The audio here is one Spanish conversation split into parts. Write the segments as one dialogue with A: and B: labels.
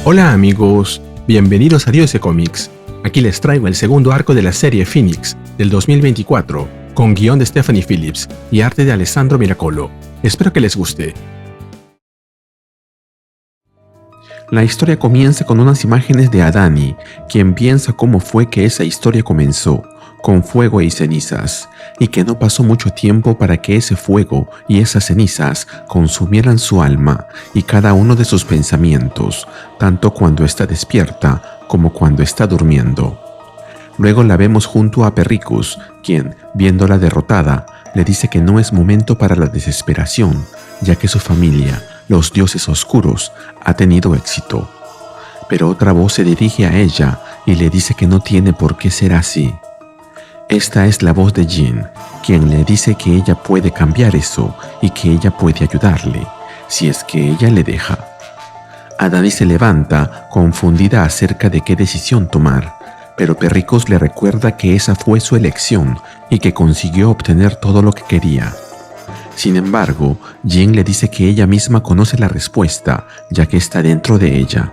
A: Hola amigos, bienvenidos a Dios de Comics. Aquí les traigo el segundo arco de la serie Phoenix del 2024, con guión de Stephanie Phillips y arte de Alessandro Miracolo. Espero que les guste. La historia comienza con unas imágenes de Adani, quien piensa cómo fue que esa historia comenzó, con fuego y cenizas, y que no pasó mucho tiempo para que ese fuego y esas cenizas consumieran su alma y cada uno de sus pensamientos, tanto cuando está despierta como cuando está durmiendo. Luego la vemos junto a Perricus, quien, viéndola derrotada, le dice que no es momento para la desesperación, ya que su familia, los dioses oscuros, ha tenido éxito. Pero otra voz se dirige a ella y le dice que no tiene por qué ser así. Esta es la voz de Jean, quien le dice que ella puede cambiar eso y que ella puede ayudarle, si es que ella le deja. Adani se levanta, confundida acerca de qué decisión tomar, pero Perricus le recuerda que esa fue su elección y que consiguió obtener todo lo que quería. Sin embargo, Jean le dice que ella misma conoce la respuesta, ya que está dentro de ella.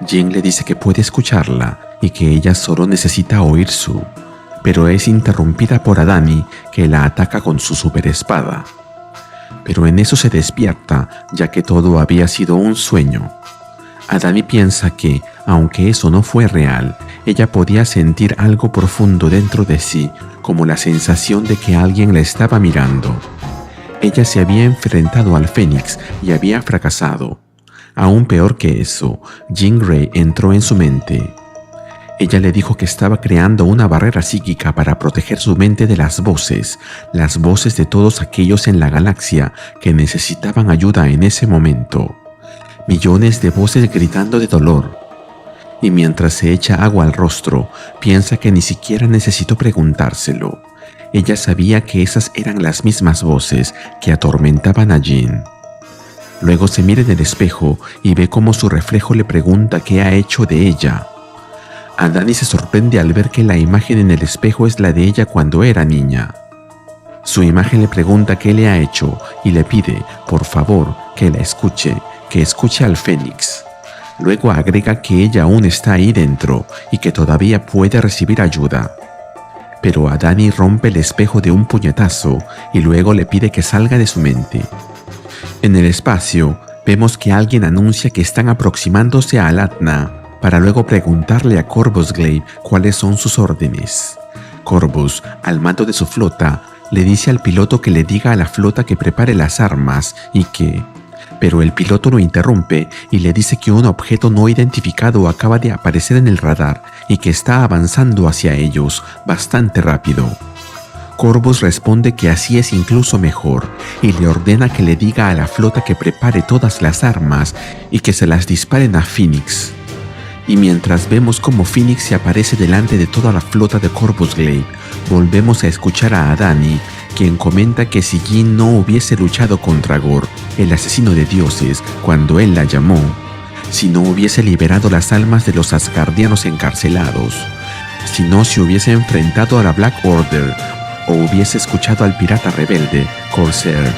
A: Jean le dice que puede escucharla y que ella solo necesita oír pero es interrumpida por Adani, que la ataca con su superespada. Pero en eso se despierta, ya que todo había sido un sueño. Adani piensa que, aunque eso no fue real, ella podía sentir algo profundo dentro de sí, como la sensación de que alguien la estaba mirando. Ella se había enfrentado al Fénix y había fracasado. Aún peor que eso, Jean Grey entró en su mente. Ella le dijo que estaba creando una barrera psíquica para proteger su mente de las voces de todos aquellos en la galaxia que necesitaban ayuda en ese momento. Millones de voces gritando de dolor. Y mientras se echa agua al rostro, piensa que ni siquiera necesitó preguntárselo. Ella sabía que esas eran las mismas voces que atormentaban a Jean. Luego se mira en el espejo y ve cómo su reflejo le pregunta qué ha hecho de ella. Adani se sorprende al ver que la imagen en el espejo es la de ella cuando era niña. Su imagen le pregunta qué le ha hecho y le pide, por favor, que la escuche, que escuche al Fénix. Luego agrega que ella aún está ahí dentro y que todavía puede recibir ayuda. Pero Adani rompe el espejo de un puñetazo y luego le pide que salga de su mente. En el espacio, vemos que alguien anuncia que están aproximándose a Alatna, para luego preguntarle a Corvus Glaive cuáles son sus órdenes. Corvus, al mando de su flota, le dice al piloto que le diga a la flota que prepare las armas pero el piloto lo interrumpe y le dice que un objeto no identificado acaba de aparecer en el radar y que está avanzando hacia ellos bastante rápido. Corvus responde que así es incluso mejor y le ordena que le diga a la flota que prepare todas las armas y que se las disparen a Phoenix. Y mientras vemos cómo Phoenix se aparece delante de toda la flota de Corvus Glaive, volvemos a escuchar a Adani, quien comenta que si Jean no hubiese luchado contra Gorr, el asesino de dioses, cuando él la llamó, si no hubiese liberado las almas de los asgardianos encarcelados, si no se hubiese enfrentado a la Black Order o hubiese escuchado al pirata rebelde, Corsair,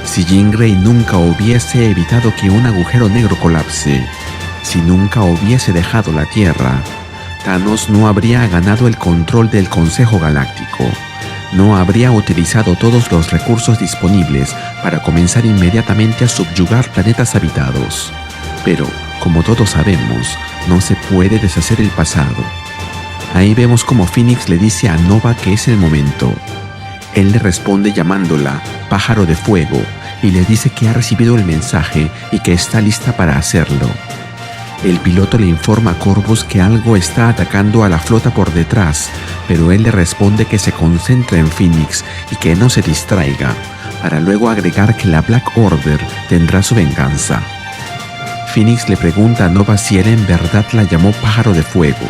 A: si Jean Grey nunca hubiese evitado que un agujero negro colapse, si nunca hubiese dejado la Tierra, Thanos no habría ganado el control del Consejo Galáctico, no habría utilizado todos los recursos disponibles para comenzar inmediatamente a subyugar planetas habitados. Pero, como todos sabemos, no se puede deshacer el pasado. Ahí vemos como Phoenix le dice a Nova que es el momento. Él le responde llamándola Pájaro de Fuego y le dice que ha recibido el mensaje y que está lista para hacerlo. El piloto le informa a Corvus que algo está atacando a la flota por detrás, pero él le responde que se concentre en Phoenix y que no se distraiga, para luego agregar que la Black Order tendrá su venganza. Phoenix le pregunta a Nova si él en verdad la llamó Pájaro de Fuego.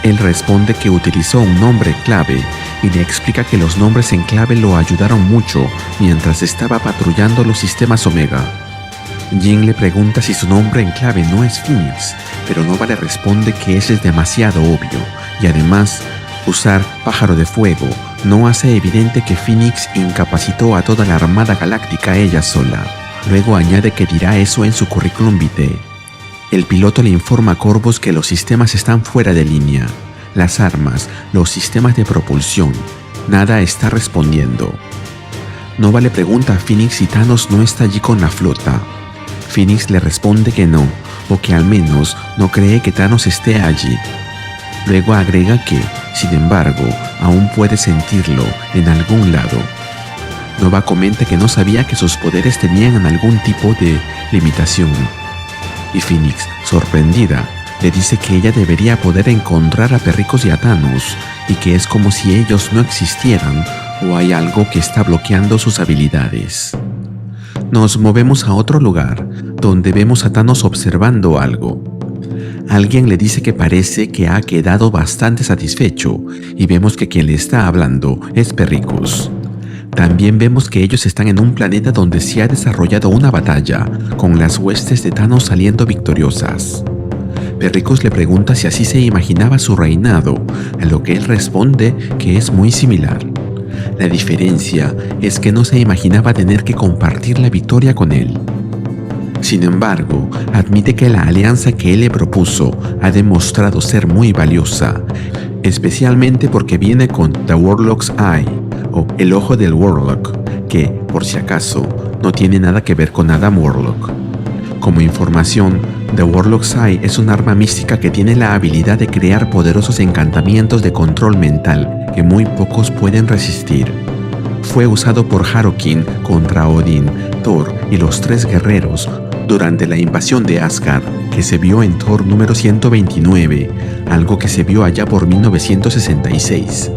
A: Él responde que utilizó un nombre clave y le explica que los nombres en clave lo ayudaron mucho mientras estaba patrullando los sistemas Omega. Jean le pregunta si su nombre en clave no es Phoenix, pero Nova le responde que ese es demasiado obvio, y además, usar Pájaro de Fuego no hace evidente que Phoenix incapacitó a toda la Armada Galáctica ella sola. Luego añade que dirá eso en su currículum vitae. El piloto le informa a Corvus que los sistemas están fuera de línea. Las armas, los sistemas de propulsión, nada está respondiendo. Nova le pregunta a Phoenix si Thanos no está allí con la flota. Phoenix le responde que no, o que al menos no cree que Thanos esté allí. Luego agrega que, sin embargo, aún puede sentirlo en algún lado. Nova comenta que no sabía que sus poderes tenían algún tipo de limitación. Y Phoenix, sorprendida, le dice que ella debería poder encontrar a Perricos y a Thanos, y que es como si ellos no existieran o hay algo que está bloqueando sus habilidades. Nos movemos a otro lugar, donde vemos a Thanos observando algo. Alguien le dice que parece que ha quedado bastante satisfecho, y vemos que quien le está hablando es Perricos. También vemos que ellos están en un planeta donde se ha desarrollado una batalla, con las huestes de Thanos saliendo victoriosas. Perricos le pregunta si así se imaginaba su reinado, a lo que él responde que es muy similar. La diferencia es que no se imaginaba tener que compartir la victoria con él. Sin embargo, admite que la alianza que él le propuso ha demostrado ser muy valiosa, especialmente porque viene con The Warlock's Eye, o el ojo del Warlock, que, por si acaso, no tiene nada que ver con Adam Warlock. Como información, The Warlock's Eye es un arma mística que tiene la habilidad de crear poderosos encantamientos de control mental que muy pocos pueden resistir. Fue usado por Harukin contra Odín, Thor y los tres guerreros durante la invasión de Asgard, que se vio en Thor número 129, algo que se vio allá por 1966,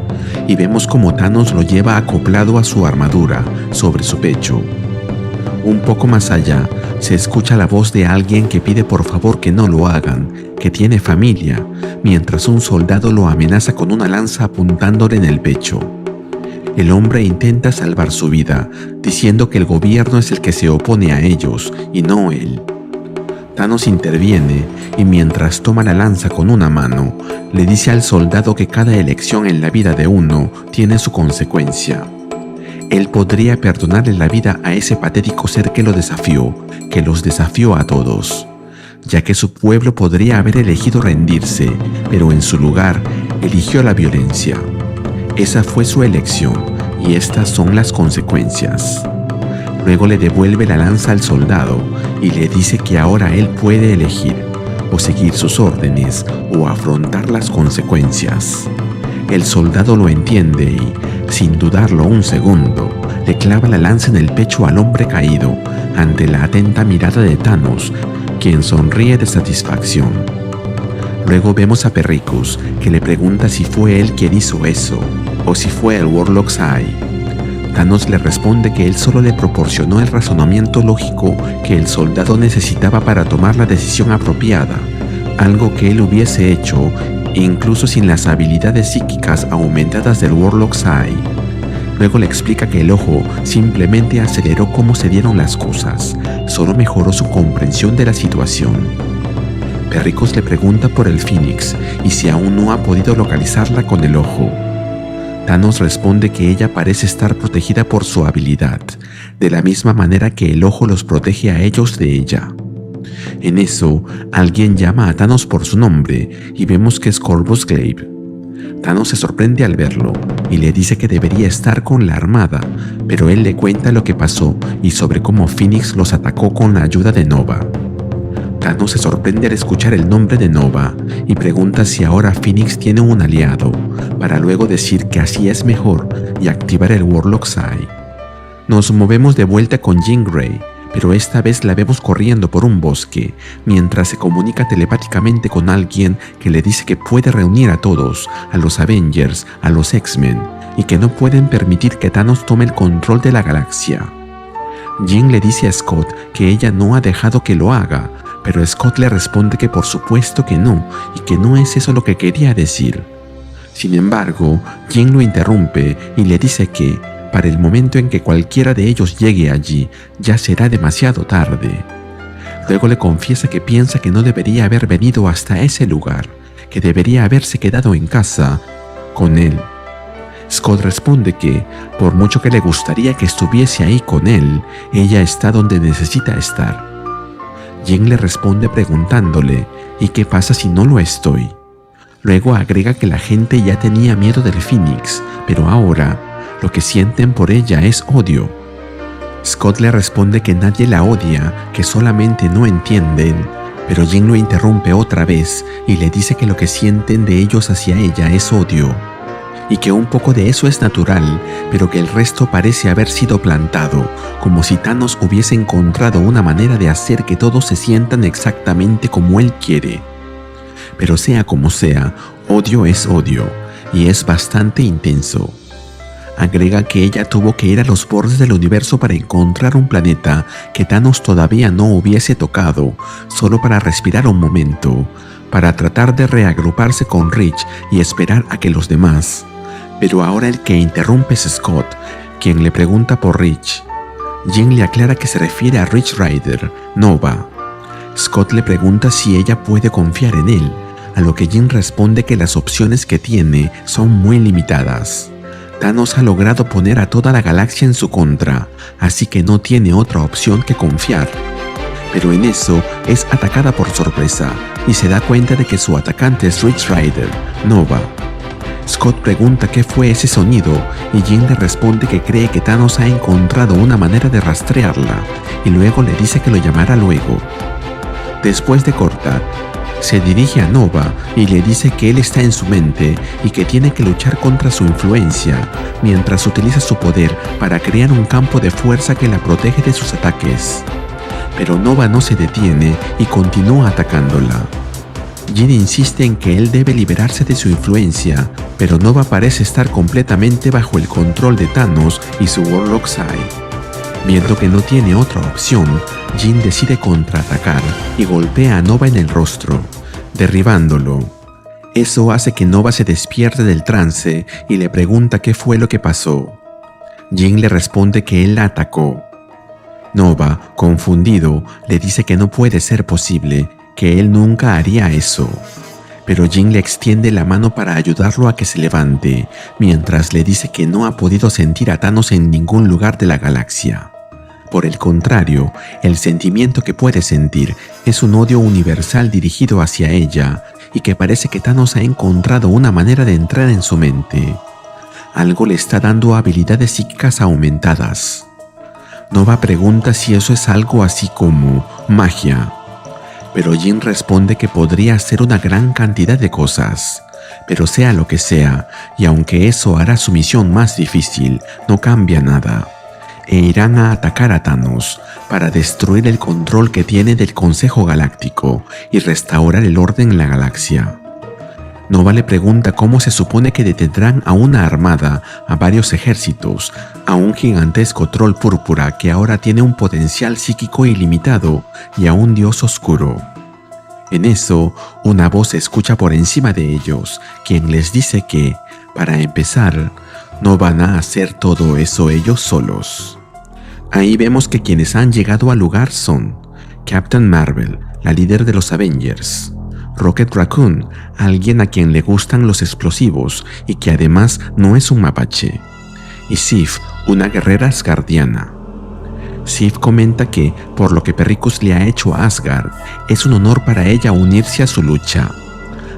A: y vemos como Thanos lo lleva acoplado a su armadura sobre su pecho. Un poco más allá, se escucha la voz de alguien que pide por favor que no lo hagan, que tiene familia, mientras un soldado lo amenaza con una lanza apuntándole en el pecho. El hombre intenta salvar su vida, diciendo que el gobierno es el que se opone a ellos, y no él. Thanos interviene, y mientras toma la lanza con una mano, le dice al soldado que cada elección en la vida de uno tiene su consecuencia. Él podría perdonarle la vida a ese patético ser que lo desafió, que los desafió a todos, ya que su pueblo podría haber elegido rendirse, pero en su lugar eligió la violencia. Esa fue su elección, y estas son las consecuencias. Luego le devuelve la lanza al soldado y le dice que ahora él puede elegir, o seguir sus órdenes, o afrontar las consecuencias. El soldado lo entiende y, sin dudarlo un segundo, le clava la lanza en el pecho al hombre caído, ante la atenta mirada de Thanos, quien sonríe de satisfacción. Luego vemos a Perricos, que le pregunta si fue él quien hizo eso, o si fue el Warlock's Eye. Thanos le responde que él solo le proporcionó el razonamiento lógico que el soldado necesitaba para tomar la decisión apropiada, algo que él hubiese hecho incluso sin las habilidades psíquicas aumentadas del Warlock's Eye. Luego le explica que el ojo simplemente aceleró cómo se dieron las cosas, solo mejoró su comprensión de la situación. Perricos le pregunta por el Phoenix y si aún no ha podido localizarla con el ojo. Thanos responde que ella parece estar protegida por su habilidad, de la misma manera que el ojo los protege a ellos de ella. En eso, alguien llama a Thanos por su nombre y vemos que es Corvus Glaive. Thanos se sorprende al verlo y le dice que debería estar con la armada, pero él le cuenta lo que pasó y sobre cómo Phoenix los atacó con la ayuda de Nova. Thanos se sorprende al escuchar el nombre de Nova y pregunta si ahora Phoenix tiene un aliado, para luego decir que así es mejor y activar el Warlock's Eye. Nos movemos de vuelta con Jean Grey, pero esta vez la vemos corriendo por un bosque, mientras se comunica telepáticamente con alguien que le dice que puede reunir a todos, a los Avengers, a los X-Men, y que no pueden permitir que Thanos tome el control de la galaxia. Jean le dice a Scott que ella no ha dejado que lo haga, pero Scott le responde que por supuesto que no, y que no es eso lo que quería decir. Sin embargo, Jean lo interrumpe y le dice que, para el momento en que cualquiera de ellos llegue allí, ya será demasiado tarde. Luego le confiesa que piensa que no debería haber venido hasta ese lugar, que debería haberse quedado en casa con él. Scott responde que, por mucho que le gustaría que estuviese ahí con él, ella está donde necesita estar. Jean le responde preguntándole ¿y qué pasa si no lo estoy? Luego agrega que la gente ya tenía miedo del Phoenix, pero ahora lo que sienten por ella es odio. Scott le responde que nadie la odia, que solamente no entienden, pero Jean lo interrumpe otra vez y le dice que lo que sienten de ellos hacia ella es odio, y que un poco de eso es natural, pero que el resto parece haber sido plantado, como si Thanos hubiese encontrado una manera de hacer que todos se sientan exactamente como él quiere. Pero sea como sea, odio es odio, y es bastante intenso. Agrega que ella tuvo que ir a los bordes del universo para encontrar un planeta que Thanos todavía no hubiese tocado, solo para respirar un momento, para tratar de reagruparse con Rich y esperar a que los demás. Pero ahora el que interrumpe es Scott, quien le pregunta por Rich. Jean le aclara que se refiere a Rich Rider, Nova. Scott le pregunta si ella puede confiar en él, a lo que Jean responde que las opciones que tiene son muy limitadas. Thanos ha logrado poner a toda la galaxia en su contra, así que no tiene otra opción que confiar. Pero en eso es atacada por sorpresa y se da cuenta de que su atacante es Rich Rider, Nova. Scott pregunta qué fue ese sonido y Jean le responde que cree que Thanos ha encontrado una manera de rastrearla y luego le dice que lo llamará luego. Después de cortar, se dirige a Nova y le dice que él está en su mente y que tiene que luchar contra su influencia, mientras utiliza su poder para crear un campo de fuerza que la protege de sus ataques. Pero Nova no se detiene y continúa atacándola. Jean insiste en que él debe liberarse de su influencia, pero Nova parece estar completamente bajo el control de Thanos y su Warlock's Eye. Viendo que no tiene otra opción, Jean decide contraatacar y golpea a Nova en el rostro, derribándolo. Eso hace que Nova se despierte del trance y le pregunta qué fue lo que pasó. Jean le responde que él la atacó. Nova, confundido, le dice que no puede ser posible, que él nunca haría eso. Pero Jean le extiende la mano para ayudarlo a que se levante, mientras le dice que no ha podido sentir a Thanos en ningún lugar de la galaxia. Por el contrario, el sentimiento que puede sentir es un odio universal dirigido hacia ella y que parece que Thanos ha encontrado una manera de entrar en su mente. Algo le está dando habilidades psíquicas aumentadas. Nova pregunta si eso es algo así como magia, pero Jean responde que podría ser una gran cantidad de cosas. Pero sea lo que sea, y aunque eso hará su misión más difícil, no cambia nada. E irán a atacar a Thanos para destruir el control que tiene del Consejo Galáctico y restaurar el orden en la galaxia. Nova le pregunta cómo se supone que detendrán a una armada, a varios ejércitos, a un gigantesco troll púrpura que ahora tiene un potencial psíquico ilimitado y a un dios oscuro. En eso, una voz se escucha por encima de ellos, quien les dice que, para empezar, no van a hacer todo eso ellos solos. Ahí vemos que quienes han llegado al lugar son Captain Marvel, la líder de los Avengers; Rocket Raccoon, alguien a quien le gustan los explosivos y que además no es un mapache; y Sif, una guerrera asgardiana. Sif comenta que, por lo que Perricus le ha hecho a Asgard, es un honor para ella unirse a su lucha.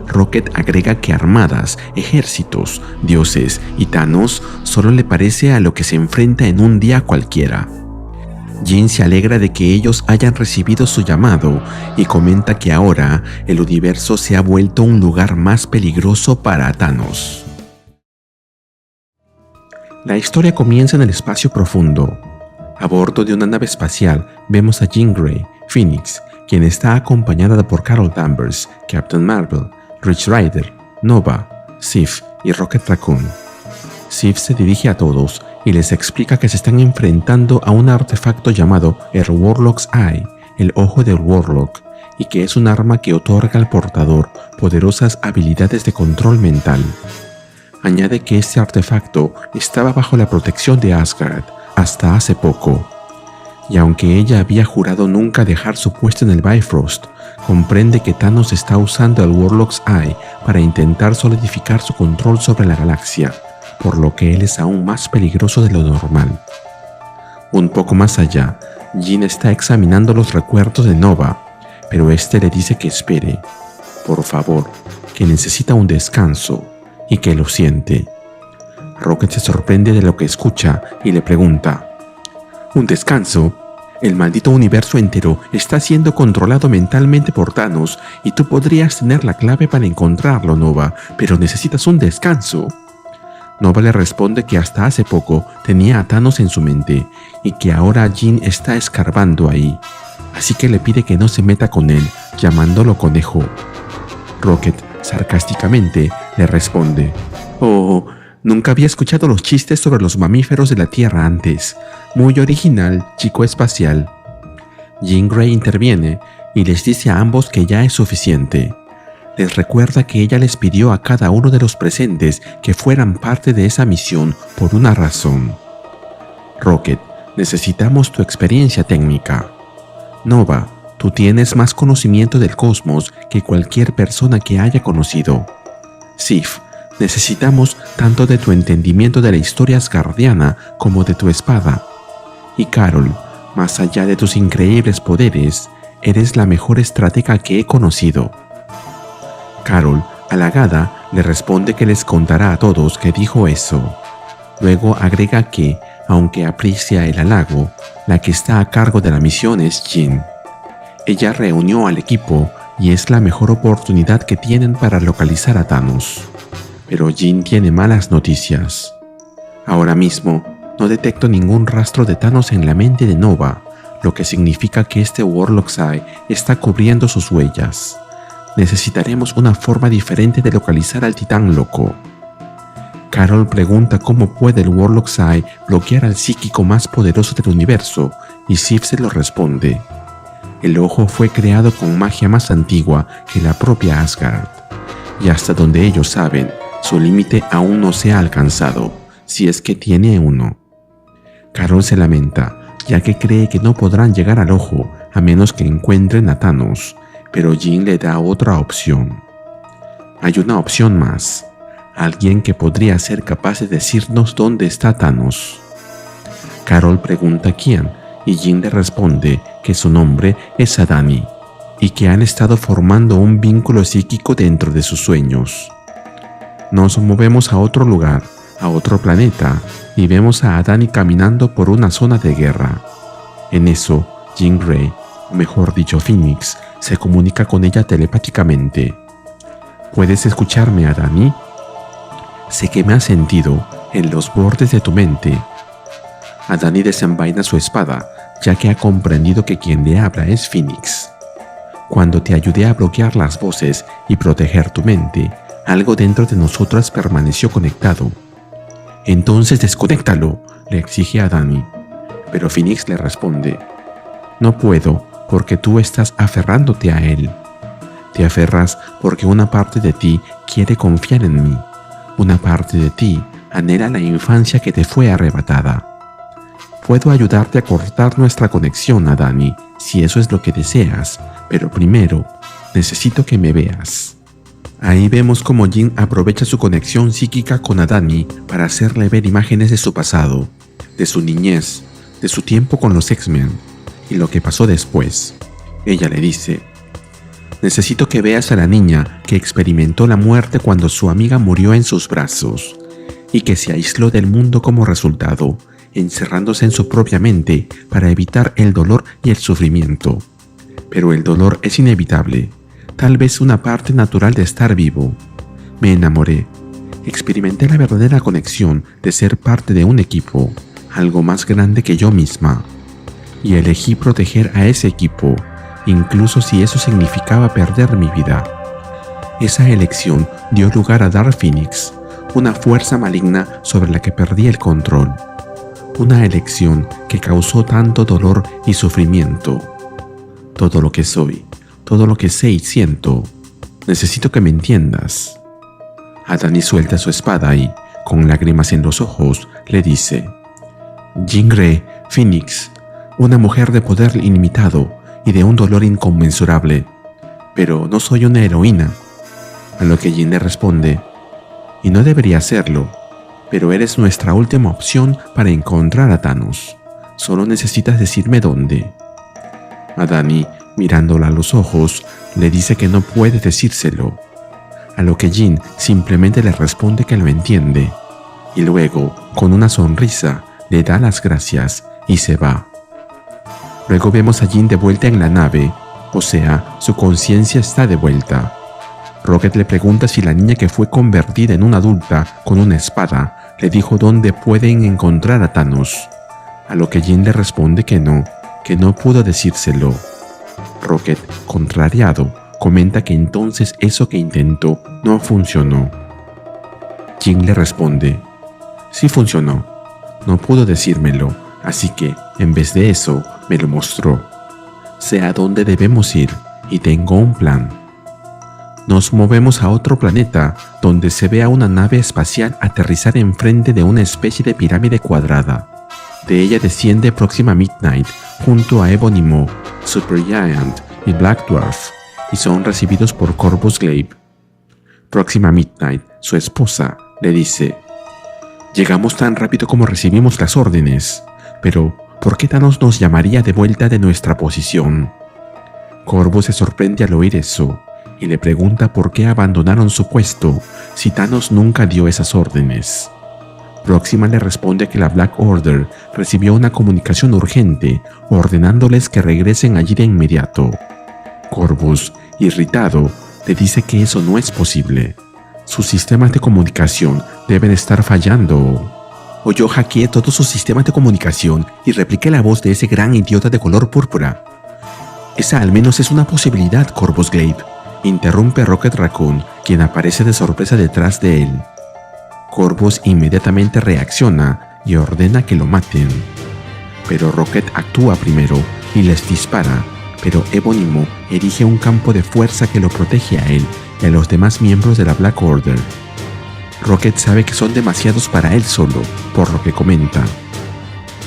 A: Rocket agrega que armadas, ejércitos, dioses y Thanos solo le parece a lo que se enfrenta en un día cualquiera. Jean se alegra de que ellos hayan recibido su llamado y comenta que ahora el universo se ha vuelto un lugar más peligroso para Thanos. La historia comienza en el espacio profundo. A bordo de una nave espacial vemos a Jean Grey, Phoenix, quien está acompañada por Carol Danvers, Captain Marvel, Rich Rider, Nova, Sif y Rocket Raccoon. Sif se dirige a todos y les explica que se están enfrentando a un artefacto llamado el Warlock's Eye, el ojo del Warlock, y que es un arma que otorga al portador poderosas habilidades de control mental. Añade que este artefacto estaba bajo la protección de Asgard hasta hace poco, y aunque ella había jurado nunca dejar su puesto en el Bifrost, comprende que Thanos está usando el Warlock's Eye para intentar solidificar su control sobre la galaxia, por lo que él es aún más peligroso de lo normal. Un poco más allá, Jean está examinando los recuerdos de Nova pero este le dice que espere, por favor, que necesita un descanso y que lo siente. Rocket se sorprende de lo que escucha y le pregunta: ¿un descanso? El maldito universo entero está siendo controlado mentalmente por Thanos y tú podrías tener la clave para encontrarlo, Nova, pero necesitas un descanso. Nova le responde que hasta hace poco tenía a Thanos en su mente y que ahora Jean está escarbando ahí, así que le pide que no se meta con él, llamándolo conejo. Rocket, sarcásticamente, le responde: «Oh, nunca había escuchado los chistes sobre los mamíferos de la Tierra antes. Muy original, chico espacial». Jean Grey interviene y les dice a ambos que ya es suficiente. Les recuerda que ella les pidió a cada uno de los presentes que fueran parte de esa misión por una razón. Rocket, necesitamos tu experiencia técnica. Nova, tú tienes más conocimiento del cosmos que cualquier persona que haya conocido. Sif, necesitamos tanto de tu entendimiento de la historia asgardiana como de tu espada. Y Carol, más allá de tus increíbles poderes, eres la mejor estratega que he conocido. Carol, halagada, le responde que les contará a todos que dijo eso. Luego agrega que, aunque aprecia el halago, la que está a cargo de la misión es Jean. Ella reunió al equipo y es la mejor oportunidad que tienen para localizar a Thanos. Pero Jean tiene malas noticias. Ahora mismo, no detecto ningún rastro de Thanos en la mente de Nova, lo que significa que este Warlock's Eye está cubriendo sus huellas. Necesitaremos una forma diferente de localizar al titán loco. Carol pregunta cómo puede el Warlock's Eye bloquear al psíquico más poderoso del universo, y Sif se lo responde: el ojo fue creado con magia más antigua que la propia Asgard, y hasta donde ellos saben, su límite aún no se ha alcanzado, si es que tiene uno. Carol se lamenta, ya que cree que no podrán llegar al ojo a menos que encuentren a Thanos, pero Jean le da otra opción. Hay una opción más, alguien que podría ser capaz de decirnos dónde está Thanos. Carol pregunta quién, y Jean le responde que su nombre es Adani, y que han estado formando un vínculo psíquico dentro de sus sueños. Nos movemos a otro lugar, a otro planeta, y vemos a Adani caminando por una zona de guerra. En eso, Jean Grey, o mejor dicho Phoenix, se comunica con ella telepáticamente. ¿Puedes escucharme, Adani? Sé que me has sentido en los bordes de tu mente. Adani desenvaina su espada, ya que ha comprendido que quien le habla es Phoenix. Cuando te ayudé a bloquear las voces y proteger tu mente, algo dentro de nosotras permaneció conectado. Entonces desconéctalo, le exige a Adani. Pero Phoenix le responde: no puedo, porque tú estás aferrándote a él. Te aferras porque una parte de ti quiere confiar en mí. Una parte de ti anhela la infancia que te fue arrebatada. Puedo ayudarte a cortar nuestra conexión, Adani, si eso es lo que deseas, pero primero necesito que me veas. Ahí vemos cómo Jean aprovecha su conexión psíquica con Adani para hacerle ver imágenes de su pasado, de su niñez, de su tiempo con los X-Men y lo que pasó después. Ella le dice: necesito que veas a la niña que experimentó la muerte cuando su amiga murió en sus brazos y que se aisló del mundo como resultado, encerrándose en su propia mente para evitar el dolor y el sufrimiento. Pero el dolor es inevitable, tal vez una parte natural de estar vivo. Me enamoré, experimenté la verdadera conexión de ser parte de un equipo, algo más grande que yo misma, y elegí proteger a ese equipo, incluso si eso significaba perder mi vida. Esa elección dio lugar a Dark Phoenix, una fuerza maligna sobre la que perdí el control. Una elección que causó tanto dolor y sufrimiento. Todo lo que soy, todo lo que sé y siento, necesito que me entiendas. Adani suelta su espada y, con lágrimas en los ojos, le dice: Jean Grey, Phoenix, una mujer de poder ilimitado y de un dolor inconmensurable, pero no soy una heroína. A lo que Jean le responde: y no debería serlo, pero eres nuestra última opción para encontrar a Thanos. Solo necesitas decirme dónde. Adani Mirándola a los ojos, le dice que no puede decírselo, a lo que Jin simplemente le responde que lo entiende, y luego, con una sonrisa, le da las gracias y se va. Luego vemos a Jin de vuelta en la nave, o sea, su conciencia está de vuelta. Rocket le pregunta si la niña que fue convertida en una adulta con una espada le dijo dónde pueden encontrar a Thanos, a lo que Jin le responde que no pudo decírselo. Rocket, contrariado, comenta que entonces eso que intentó no funcionó. Jin le responde: sí funcionó, no pudo decírmelo, así que, en vez de eso, me lo mostró. Sé a dónde debemos ir y tengo un plan. Nos movemos a otro planeta, donde se ve a una nave espacial aterrizar enfrente de una especie de pirámide cuadrada. De ella desciende Proxima Midnight, junto a Ebony Maw, Supergiant y Black Dwarf, y son recibidos por Corvus Glaive. Proxima Midnight, su esposa, le dice: llegamos tan rápido como recibimos las órdenes, pero ¿por qué Thanos nos llamaría de vuelta de nuestra posición? Corvus se sorprende al oír eso, y le pregunta por qué abandonaron su puesto si Thanos nunca dio esas órdenes. Proxima le responde que la Black Order recibió una comunicación urgente ordenándoles que regresen allí de inmediato. Corvus, irritado, le dice que eso no es posible. Sus sistemas de comunicación deben estar fallando. O yo hackeé todos sus sistemas de comunicación y repliqué la voz de ese gran idiota de color púrpura. Esa al menos es una posibilidad, Corvus Glaive, interrumpe Rocket Raccoon, quien aparece de sorpresa detrás de él. Corvus inmediatamente reacciona y ordena que lo maten. Pero Rocket actúa primero y les dispara, pero Ebony Maw erige un campo de fuerza que lo protege a él y a los demás miembros de la Black Order. Rocket sabe que son demasiados para él solo, por lo que comenta: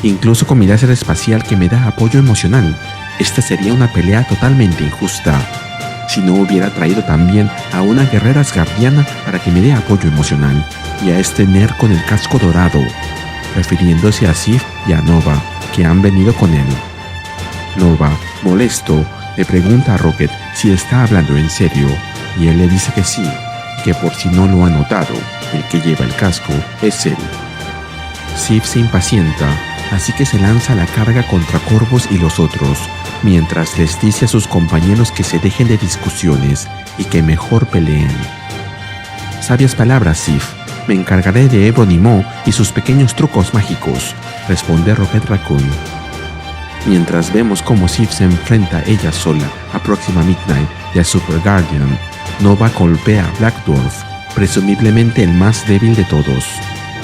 A: incluso con mi láser espacial que me da apoyo emocional, esta sería una pelea totalmente injusta. Si no hubiera traído también a una guerrera asgardiana para que me dé apoyo emocional, y a este nerd con el casco dorado, refiriéndose a Sif y a Nova, que han venido con él. Nova, molesto, le pregunta a Rocket si está hablando en serio, y él le dice que sí, que por si no lo ha notado, el que lleva el casco es él. Sif se impacienta, así que se lanza a la carga contra Corvus y los otros, mientras les dice a sus compañeros que se dejen de discusiones y que mejor peleen. Sabias palabras, Sif. Me encargaré de Ebony Maw y sus pequeños trucos mágicos, responde Rocket Raccoon. Mientras vemos cómo Sif se enfrenta ella sola a Proxima Midnight y a Super Guardian, Nova golpea a Black Dwarf, presumiblemente el más débil de todos.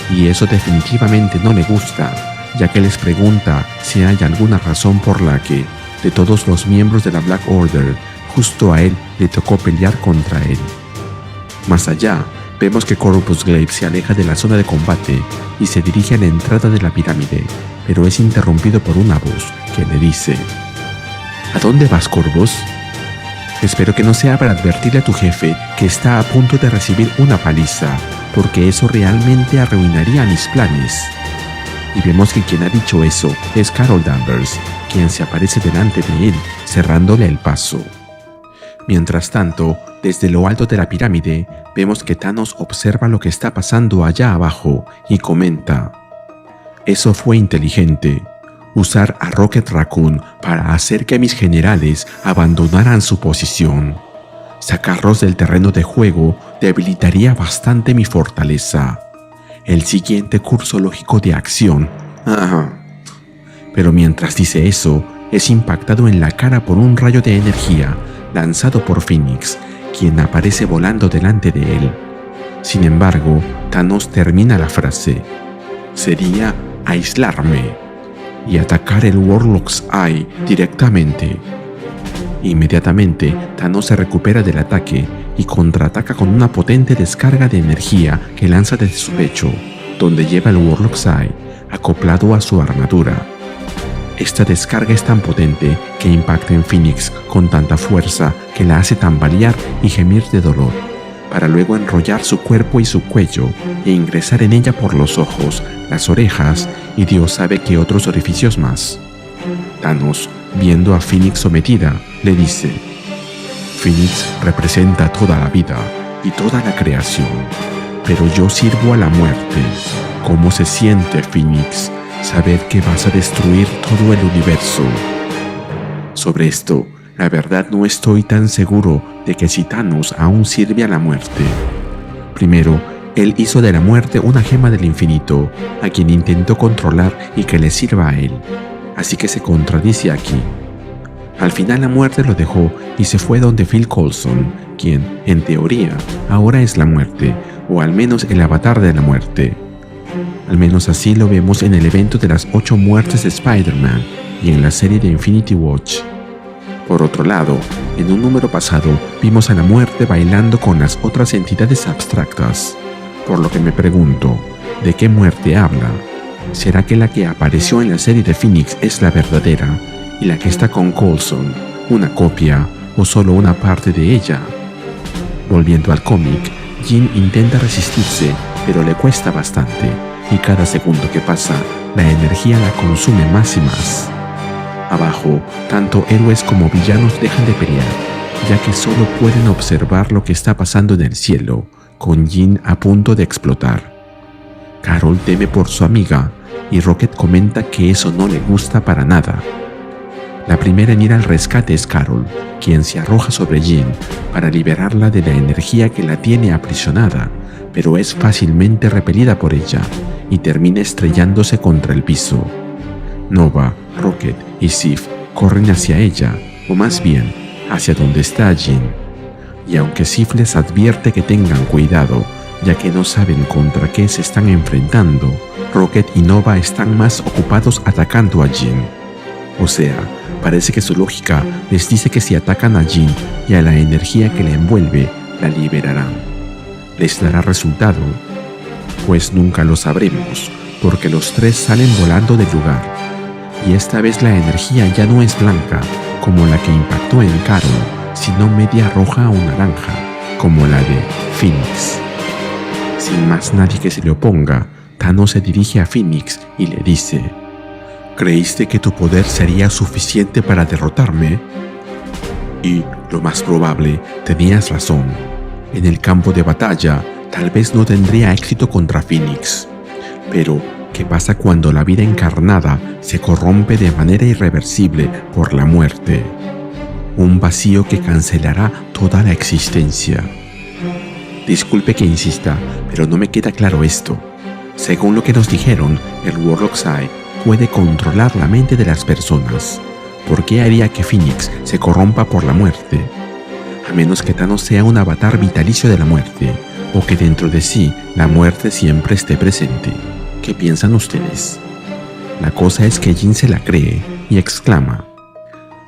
A: Y eso definitivamente no le gusta, ya que les pregunta si hay alguna razón por la que, de todos los miembros de la Black Order, justo a él le tocó pelear contra él. Más allá, vemos que Corvus Glaive se aleja de la zona de combate y se dirige a la entrada de la pirámide, pero es interrumpido por una voz que le dice: ¿a dónde vas, Corvus? Espero que no sea para advertirle a tu jefe que está a punto de recibir una paliza, porque eso realmente arruinaría mis planes. Y vemos que quien ha dicho eso es Carol Danvers, quien se aparece delante de él, cerrándole el paso. Mientras tanto, desde lo alto de la pirámide, vemos que Thanos observa lo que está pasando allá abajo y comenta: eso fue inteligente, usar a Rocket Raccoon para hacer que mis generales abandonaran su posición. Sacarlos del terreno de juego debilitaría bastante mi fortaleza. El siguiente curso lógico de acción. Pero mientras dice eso, es impactado en la cara por un rayo de energía lanzado por Phoenix, quien aparece volando delante de él. Sin embargo, Thanos termina la frase: sería aislarme y atacar el Warlock's Eye directamente. Inmediatamente, Thanos se recupera del ataque y contraataca con una potente descarga de energía que lanza desde su pecho, donde lleva el Warlock's Eye acoplado a su armadura. Esta descarga es tan potente que impacta en Phoenix con tanta fuerza que la hace tambalear y gemir de dolor, para luego enrollar su cuerpo y su cuello e ingresar en ella por los ojos, las orejas y Dios sabe qué otros orificios más. Thanos, Viendo a Phoenix sometida, le dice: Phoenix representa toda la vida y toda la creación, pero yo sirvo a la muerte. ¿Cómo se siente, Phoenix, saber que vas a destruir todo el universo? Sobre esto, la verdad no estoy tan seguro de que si Thanos aún sirve a la muerte. Primero, él hizo de la muerte una gema del infinito, a quien intentó controlar y que le sirva a él, así que se contradice aquí. Al final la muerte lo dejó y se fue donde Phil Coulson, quien, en teoría, ahora es la muerte, o al menos el avatar de la muerte. Al menos así lo vemos en el evento de las 8 muertes de Spider-Man y en la serie de Infinity Watch. Por otro lado, en un número pasado vimos a la muerte bailando con las otras entidades abstractas, por lo que me pregunto, ¿de qué muerte habla? ¿Será que la que apareció en la serie de Phoenix es la verdadera y la que está con Coulson, una copia o solo una parte de ella? Volviendo al cómic, Jean intenta resistirse, pero le cuesta bastante, y cada segundo que pasa, la energía la consume más y más. Abajo, tanto héroes como villanos dejan de pelear, ya que solo pueden observar lo que está pasando en el cielo, con Jean a punto de explotar. Carol teme por su amiga, y Rocket comenta que eso no le gusta para nada. La primera en ir al rescate es Carol, quien se arroja sobre Jean para liberarla de la energía que la tiene aprisionada, pero es fácilmente repelida por ella y termina estrellándose contra el piso. Nova, Rocket y Sif corren hacia ella, o más bien, hacia donde está Jean. Y aunque Sif les advierte que tengan cuidado, ya que no saben contra qué se están enfrentando, Rocket y Nova están más ocupados atacando a Jean. O sea, parece que su lógica les dice que si atacan a Jean y a la energía que la envuelve, la liberarán. ¿Les dará resultado? Pues nunca lo sabremos, porque los tres salen volando del lugar. Y esta vez la energía ya no es blanca, como la que impactó en Carol, sino media roja o naranja, como la de Phoenix. Sin más nadie que se le oponga, Thanos se dirige a Phoenix y le dice: ¿creíste que tu poder sería suficiente para derrotarme? Y, lo más probable, tenías razón. En el campo de batalla, tal vez no tendría éxito contra Phoenix. Pero, ¿qué pasa cuando la vida encarnada se corrompe de manera irreversible por la muerte? Un vacío que cancelará toda la existencia. Disculpe que insista, pero no me queda claro esto. Según lo que nos dijeron, el Warlock's Eye puede controlar la mente de las personas. ¿Por qué haría que Phoenix se corrompa por la muerte? A menos que Thanos sea un avatar vitalicio de la muerte, o que dentro de sí la muerte siempre esté presente. ¿Qué piensan ustedes? La cosa es que Jean se la cree y exclama: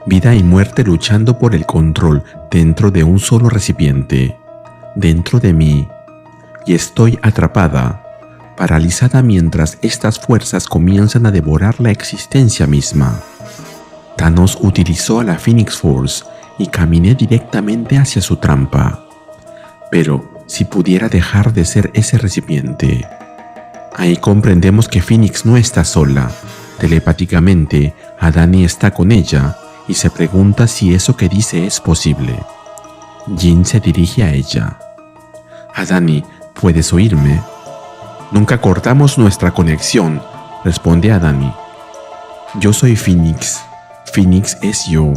A: vida y muerte luchando por el control dentro de un solo recipiente, dentro de mí, y estoy atrapada, paralizada mientras estas fuerzas comienzan a devorar la existencia misma. Thanos utilizó a la Phoenix Force y caminé directamente hacia su trampa. Pero si pudiera dejar de ser ese recipiente. Ahí comprendemos que Phoenix no está sola. Telepáticamente, Adani está con ella y se pregunta si eso que dice es posible. Jean se dirige a ella. Adani, ¿puedes oírme? Nunca cortamos nuestra conexión, responde Adani. Yo soy Phoenix. Phoenix es yo.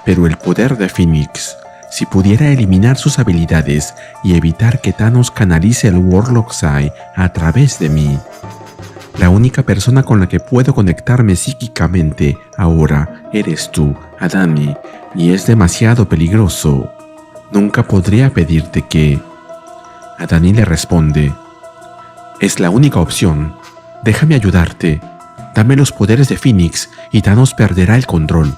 A: Pero el poder de Phoenix, si pudiera eliminar sus habilidades y evitar que Thanos canalice el Warlock's Eye a través de mí. La única persona con la que puedo conectarme psíquicamente ahora eres tú, Adani, y es demasiado peligroso. Nunca podría pedirte que... Adani le responde: es la única opción. Déjame ayudarte. Dame los poderes de Phoenix y Thanos perderá el control.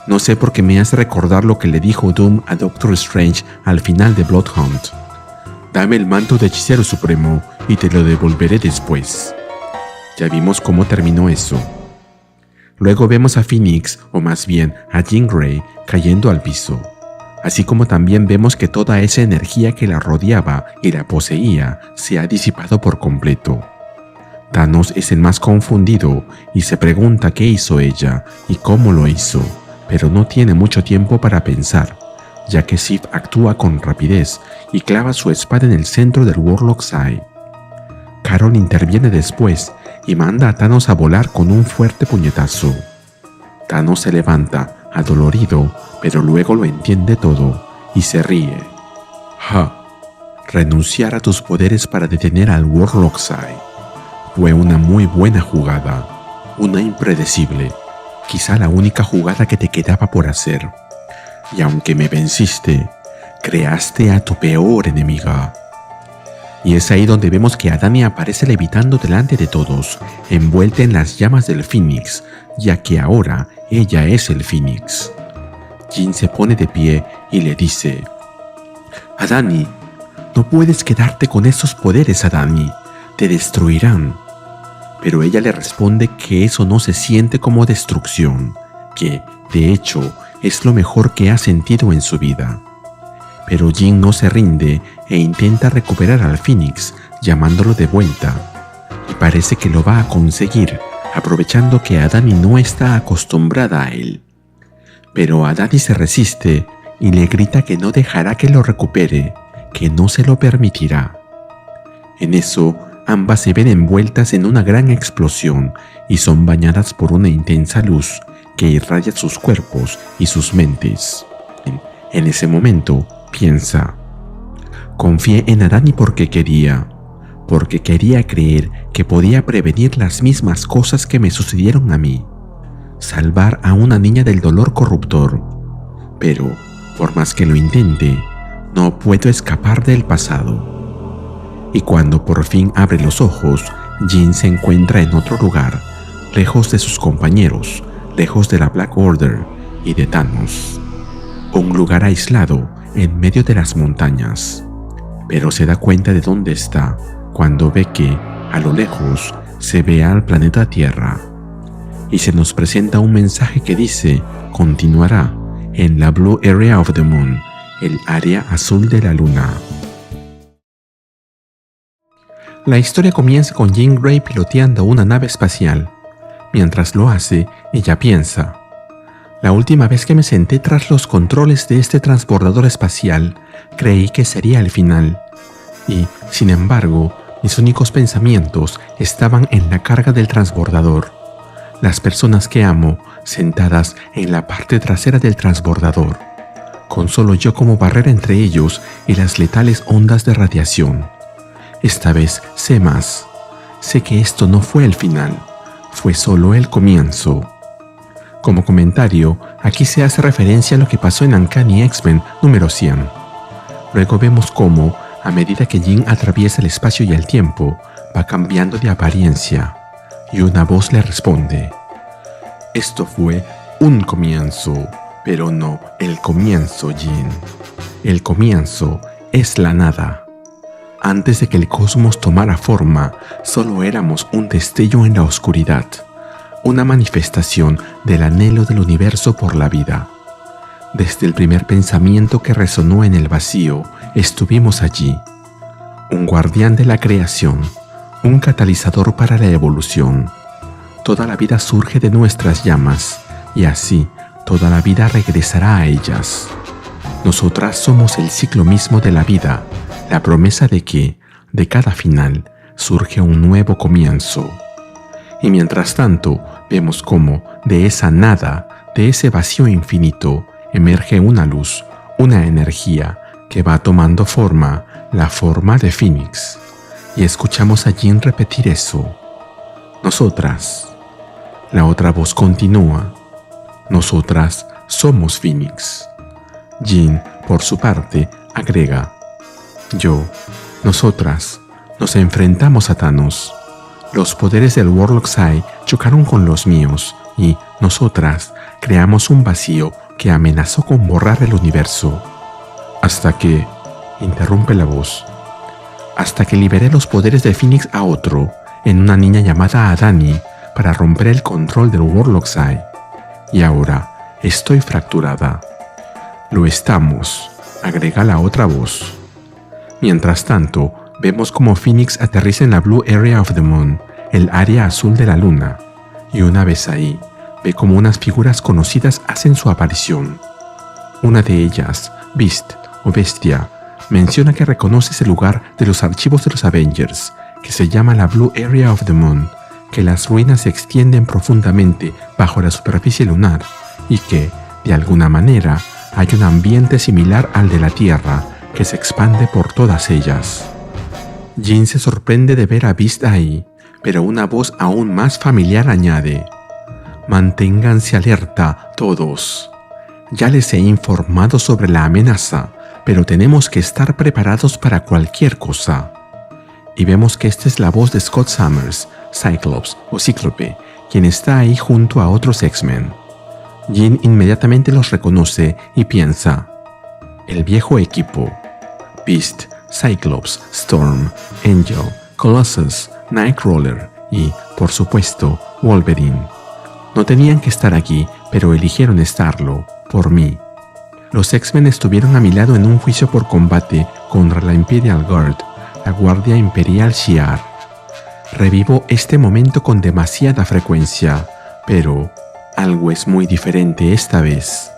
A: No sé por qué me hace recordar lo que le dijo Doom a Doctor Strange al final de Bloodhunt. Dame el manto de Hechicero Supremo y te lo devolveré después. Ya vimos cómo terminó eso. Luego vemos a Phoenix, o más bien a Jean Grey, cayendo al piso. Así como también vemos que toda esa energía que la rodeaba y la poseía se ha disipado por completo. Thanos es el más confundido y se pregunta qué hizo ella y cómo lo hizo, pero no tiene mucho tiempo para pensar, ya que Sif actúa con rapidez y clava su espada en el centro del Warlock's Eye. Carol interviene después y manda a Thanos a volar con un fuerte puñetazo. Thanos se levanta, adolorido, pero luego lo entiende todo y se ríe. ¡Ja! Renunciar a tus poderes para detener al Warlock's Eye. Fue una muy buena jugada, una impredecible, quizá la única jugada que te quedaba por hacer. Y aunque me venciste, creaste a tu peor enemiga. Y es ahí donde vemos que Adani aparece levitando delante de todos, envuelta en las llamas del Fénix, ya que ahora ella es el Fénix. Jean se pone de pie y le dice: Adani, no puedes quedarte con esos poderes, Adani, te destruirán. Pero ella le responde que eso no se siente como destrucción, que, de hecho, es lo mejor que ha sentido en su vida. Pero Jean no se rinde e intenta recuperar al Fénix, llamándolo de vuelta, y parece que lo va a conseguir, aprovechando que Adani no está acostumbrada a él. Pero Adani se resiste y le grita que no dejará que lo recupere, que no se lo permitirá. En eso, ambas se ven envueltas en una gran explosión y son bañadas por una intensa luz que irradia sus cuerpos y sus mentes. En ese momento, piensa: confié en Adani porque quería creer que podía prevenir las mismas cosas que me sucedieron a mí, salvar a una niña del dolor corruptor. Pero, por más que lo intente, no puedo escapar del pasado. Y cuando por fin abre los ojos, Jean se encuentra en otro lugar, lejos de sus compañeros, lejos de la Black Order y de Thanos. Un lugar aislado en medio de las montañas. Pero se da cuenta de dónde está cuando ve que, a lo lejos, se ve al planeta Tierra. Y se nos presenta un mensaje que dice: continuará en la Blue Area of the Moon, el área azul de la luna. La historia comienza con Jean Grey piloteando una nave espacial. Mientras lo hace, ella piensa: la última vez que me senté tras los controles de este transbordador espacial, creí que sería el final. Y, sin embargo, mis únicos pensamientos estaban en la carga del transbordador. Las personas que amo, sentadas en la parte trasera del transbordador, con solo yo como barrera entre ellos y las letales ondas de radiación. Esta vez sé más. Sé que esto no fue el final, fue solo el comienzo. Como comentario, aquí se hace referencia a lo que pasó en Uncanny X-Men número 100. Luego vemos cómo, a medida que Jean atraviesa el espacio y el tiempo, va cambiando de apariencia, y una voz le responde: esto fue un comienzo, pero no el comienzo, Jean. El comienzo es la nada. Antes de que el cosmos tomara forma, solo éramos un destello en la oscuridad, una manifestación del anhelo del universo por la vida. Desde el primer pensamiento que resonó en el vacío, estuvimos allí. Un guardián de la creación, un catalizador para la evolución. Toda la vida surge de nuestras llamas, y así toda la vida regresará a ellas. Nosotras somos el ciclo mismo de la vida, la promesa de que, de cada final, surge un nuevo comienzo. Y mientras tanto, vemos cómo, de esa nada, de ese vacío infinito, emerge una luz, una energía que va tomando forma, la forma de Fénix. Y escuchamos a Jean repetir eso: nosotras. La otra voz continúa: nosotras somos Fénix. Jean, por su parte, agrega: nosotras, nos enfrentamos a Thanos. Los poderes del Warlock's Eye chocaron con los míos y nosotras creamos un vacío que amenazó con borrar el universo. Hasta que, interrumpe la voz, hasta que liberé los poderes de Fénix a otro, en una niña llamada Adani, para romper el control del Warlock's Eye. Y ahora estoy fracturada. Lo estamos, agrega la otra voz. Mientras tanto, vemos como Fénix aterriza en la Blue Area of the Moon, el área azul de la luna, y una vez ahí, ve como unas figuras conocidas hacen su aparición. Una de ellas, Beast o Bestia, menciona que reconoce ese lugar de los archivos de los Avengers, que se llama la Blue Area of the Moon, que las ruinas se extienden profundamente bajo la superficie lunar y que, de alguna manera, hay un ambiente similar al de la Tierra que se expande por todas ellas. Jean se sorprende de ver a Beast ahí, pero una voz aún más familiar añade: «Manténganse alerta todos. Ya les he informado sobre la amenaza, pero tenemos que estar preparados para cualquier cosa». Y vemos que esta es la voz de Scott Summers, Cyclops o Cíclope, quien está ahí junto a otros X-Men. Jean inmediatamente los reconoce y piensa: el viejo equipo, Beast, Cyclops, Storm, Angel, Colossus, Nightcrawler y, por supuesto, Wolverine. No tenían que estar aquí, pero eligieron estarlo, por mí. Los X-Men estuvieron a mi lado en un juicio por combate contra la Imperial Guard, la Guardia Imperial Shi'ar. Revivo este momento con demasiada frecuencia, pero algo es muy diferente esta vez.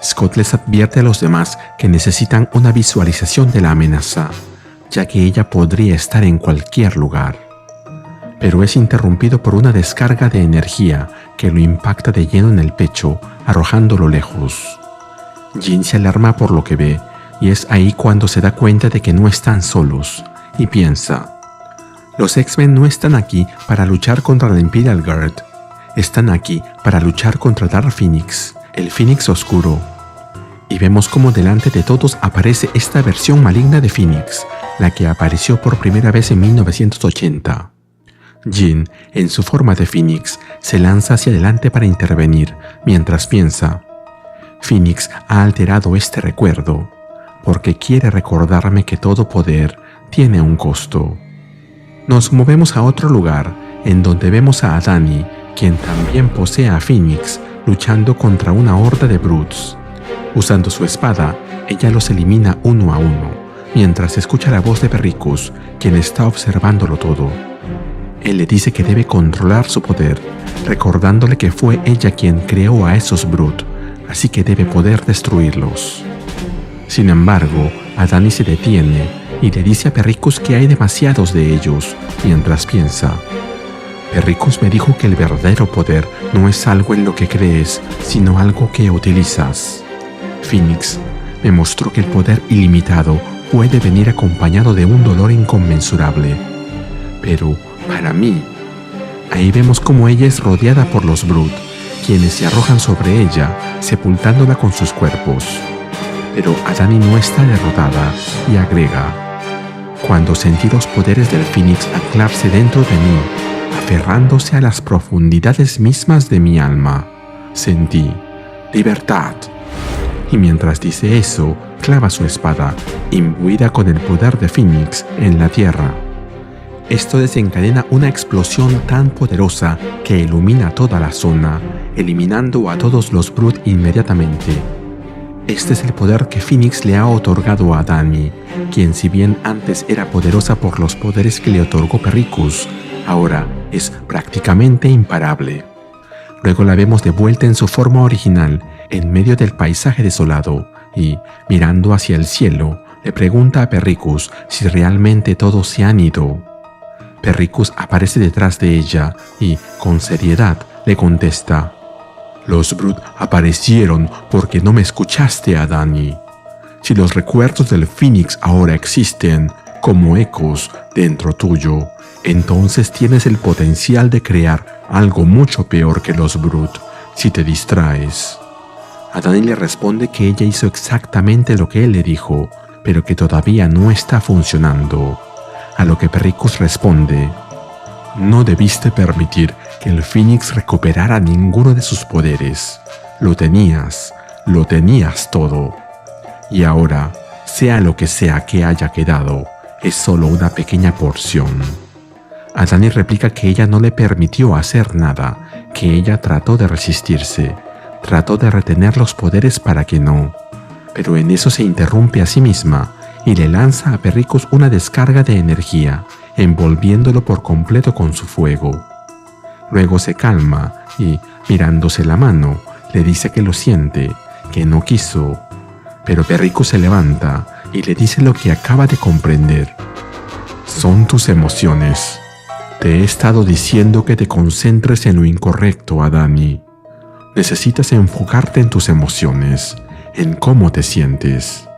A: Scott les advierte a los demás que necesitan una visualización de la amenaza, ya que ella podría estar en cualquier lugar. Pero es interrumpido por una descarga de energía que lo impacta de lleno en el pecho, arrojándolo lejos. Jean se alarma por lo que ve, y es ahí cuando se da cuenta de que no están solos, y piensa: los X-Men no están aquí para luchar contra la Imperial Guard, están aquí para luchar contra Dark Phoenix, el Phoenix Oscuro. Y vemos cómo delante de todos aparece esta versión maligna de Phoenix, la que apareció por primera vez en 1980. Jean, en su forma de Phoenix, se lanza hacia adelante para intervenir, mientras piensa: Phoenix ha alterado este recuerdo, porque quiere recordarme que todo poder tiene un costo. Nos movemos a otro lugar, en donde vemos a Adani, quien también posee a Phoenix, luchando contra una horda de Brutes. Usando su espada, ella los elimina uno a uno, mientras escucha la voz de Perricus, quien está observándolo todo. Él le dice que debe controlar su poder, recordándole que fue ella quien creó a esos Brutes, así que debe poder destruirlos. Sin embargo, Adani se detiene y le dice a Perricus que hay demasiados de ellos, mientras piensa: Perricus me dijo que el verdadero poder no es algo en lo que crees, sino algo que utilizas. Phoenix me mostró que el poder ilimitado puede venir acompañado de un dolor inconmensurable. Pero, para mí, ahí vemos cómo ella es rodeada por los Brutes, quienes se arrojan sobre ella, sepultándola con sus cuerpos. Pero Adani no está derrotada y agrega: cuando sentí los poderes del Phoenix anclarse dentro de mí, aferrándose a las profundidades mismas de mi alma, sentí libertad. Y mientras dice eso, clava su espada, imbuida con el poder de Phoenix, en la tierra. Esto desencadena una explosión tan poderosa que ilumina toda la zona, eliminando a todos los Brutes inmediatamente. Este es el poder que Phoenix le ha otorgado a Adani, quien, si bien antes era poderosa por los poderes que le otorgó Perricus, ahora es prácticamente imparable. Luego la vemos de vuelta en su forma original, en medio del paisaje desolado, y, mirando hacia el cielo, le pregunta a Perricus si realmente todos se han ido. Perricus aparece detrás de ella y, con seriedad, le contesta: los Brutes aparecieron porque no me escuchaste, Adani. Si los recuerdos del Phoenix ahora existen como ecos dentro tuyo, entonces tienes el potencial de crear algo mucho peor que los Brutes si te distraes. Adani le responde que ella hizo exactamente lo que él le dijo, pero que todavía no está funcionando. A lo que Perricus responde: no debiste permitir que el Phoenix recuperara ninguno de sus poderes. Lo tenías todo. Y ahora, sea lo que sea que haya quedado, es solo una pequeña porción. Adani replica que ella no le permitió hacer nada, que ella trató de resistirse, trató de retener los poderes para que no. Pero en eso se interrumpe a sí misma y le lanza a Perricus una descarga de energía, envolviéndolo por completo con su fuego. Luego se calma y, mirándose la mano, le dice que lo siente, que no quiso. Pero Perricus se levanta y le dice lo que acaba de comprender. Son tus emociones. Te he estado diciendo que te concentres en lo incorrecto, Adani. Necesitas enfocarte en tus emociones, en cómo te sientes.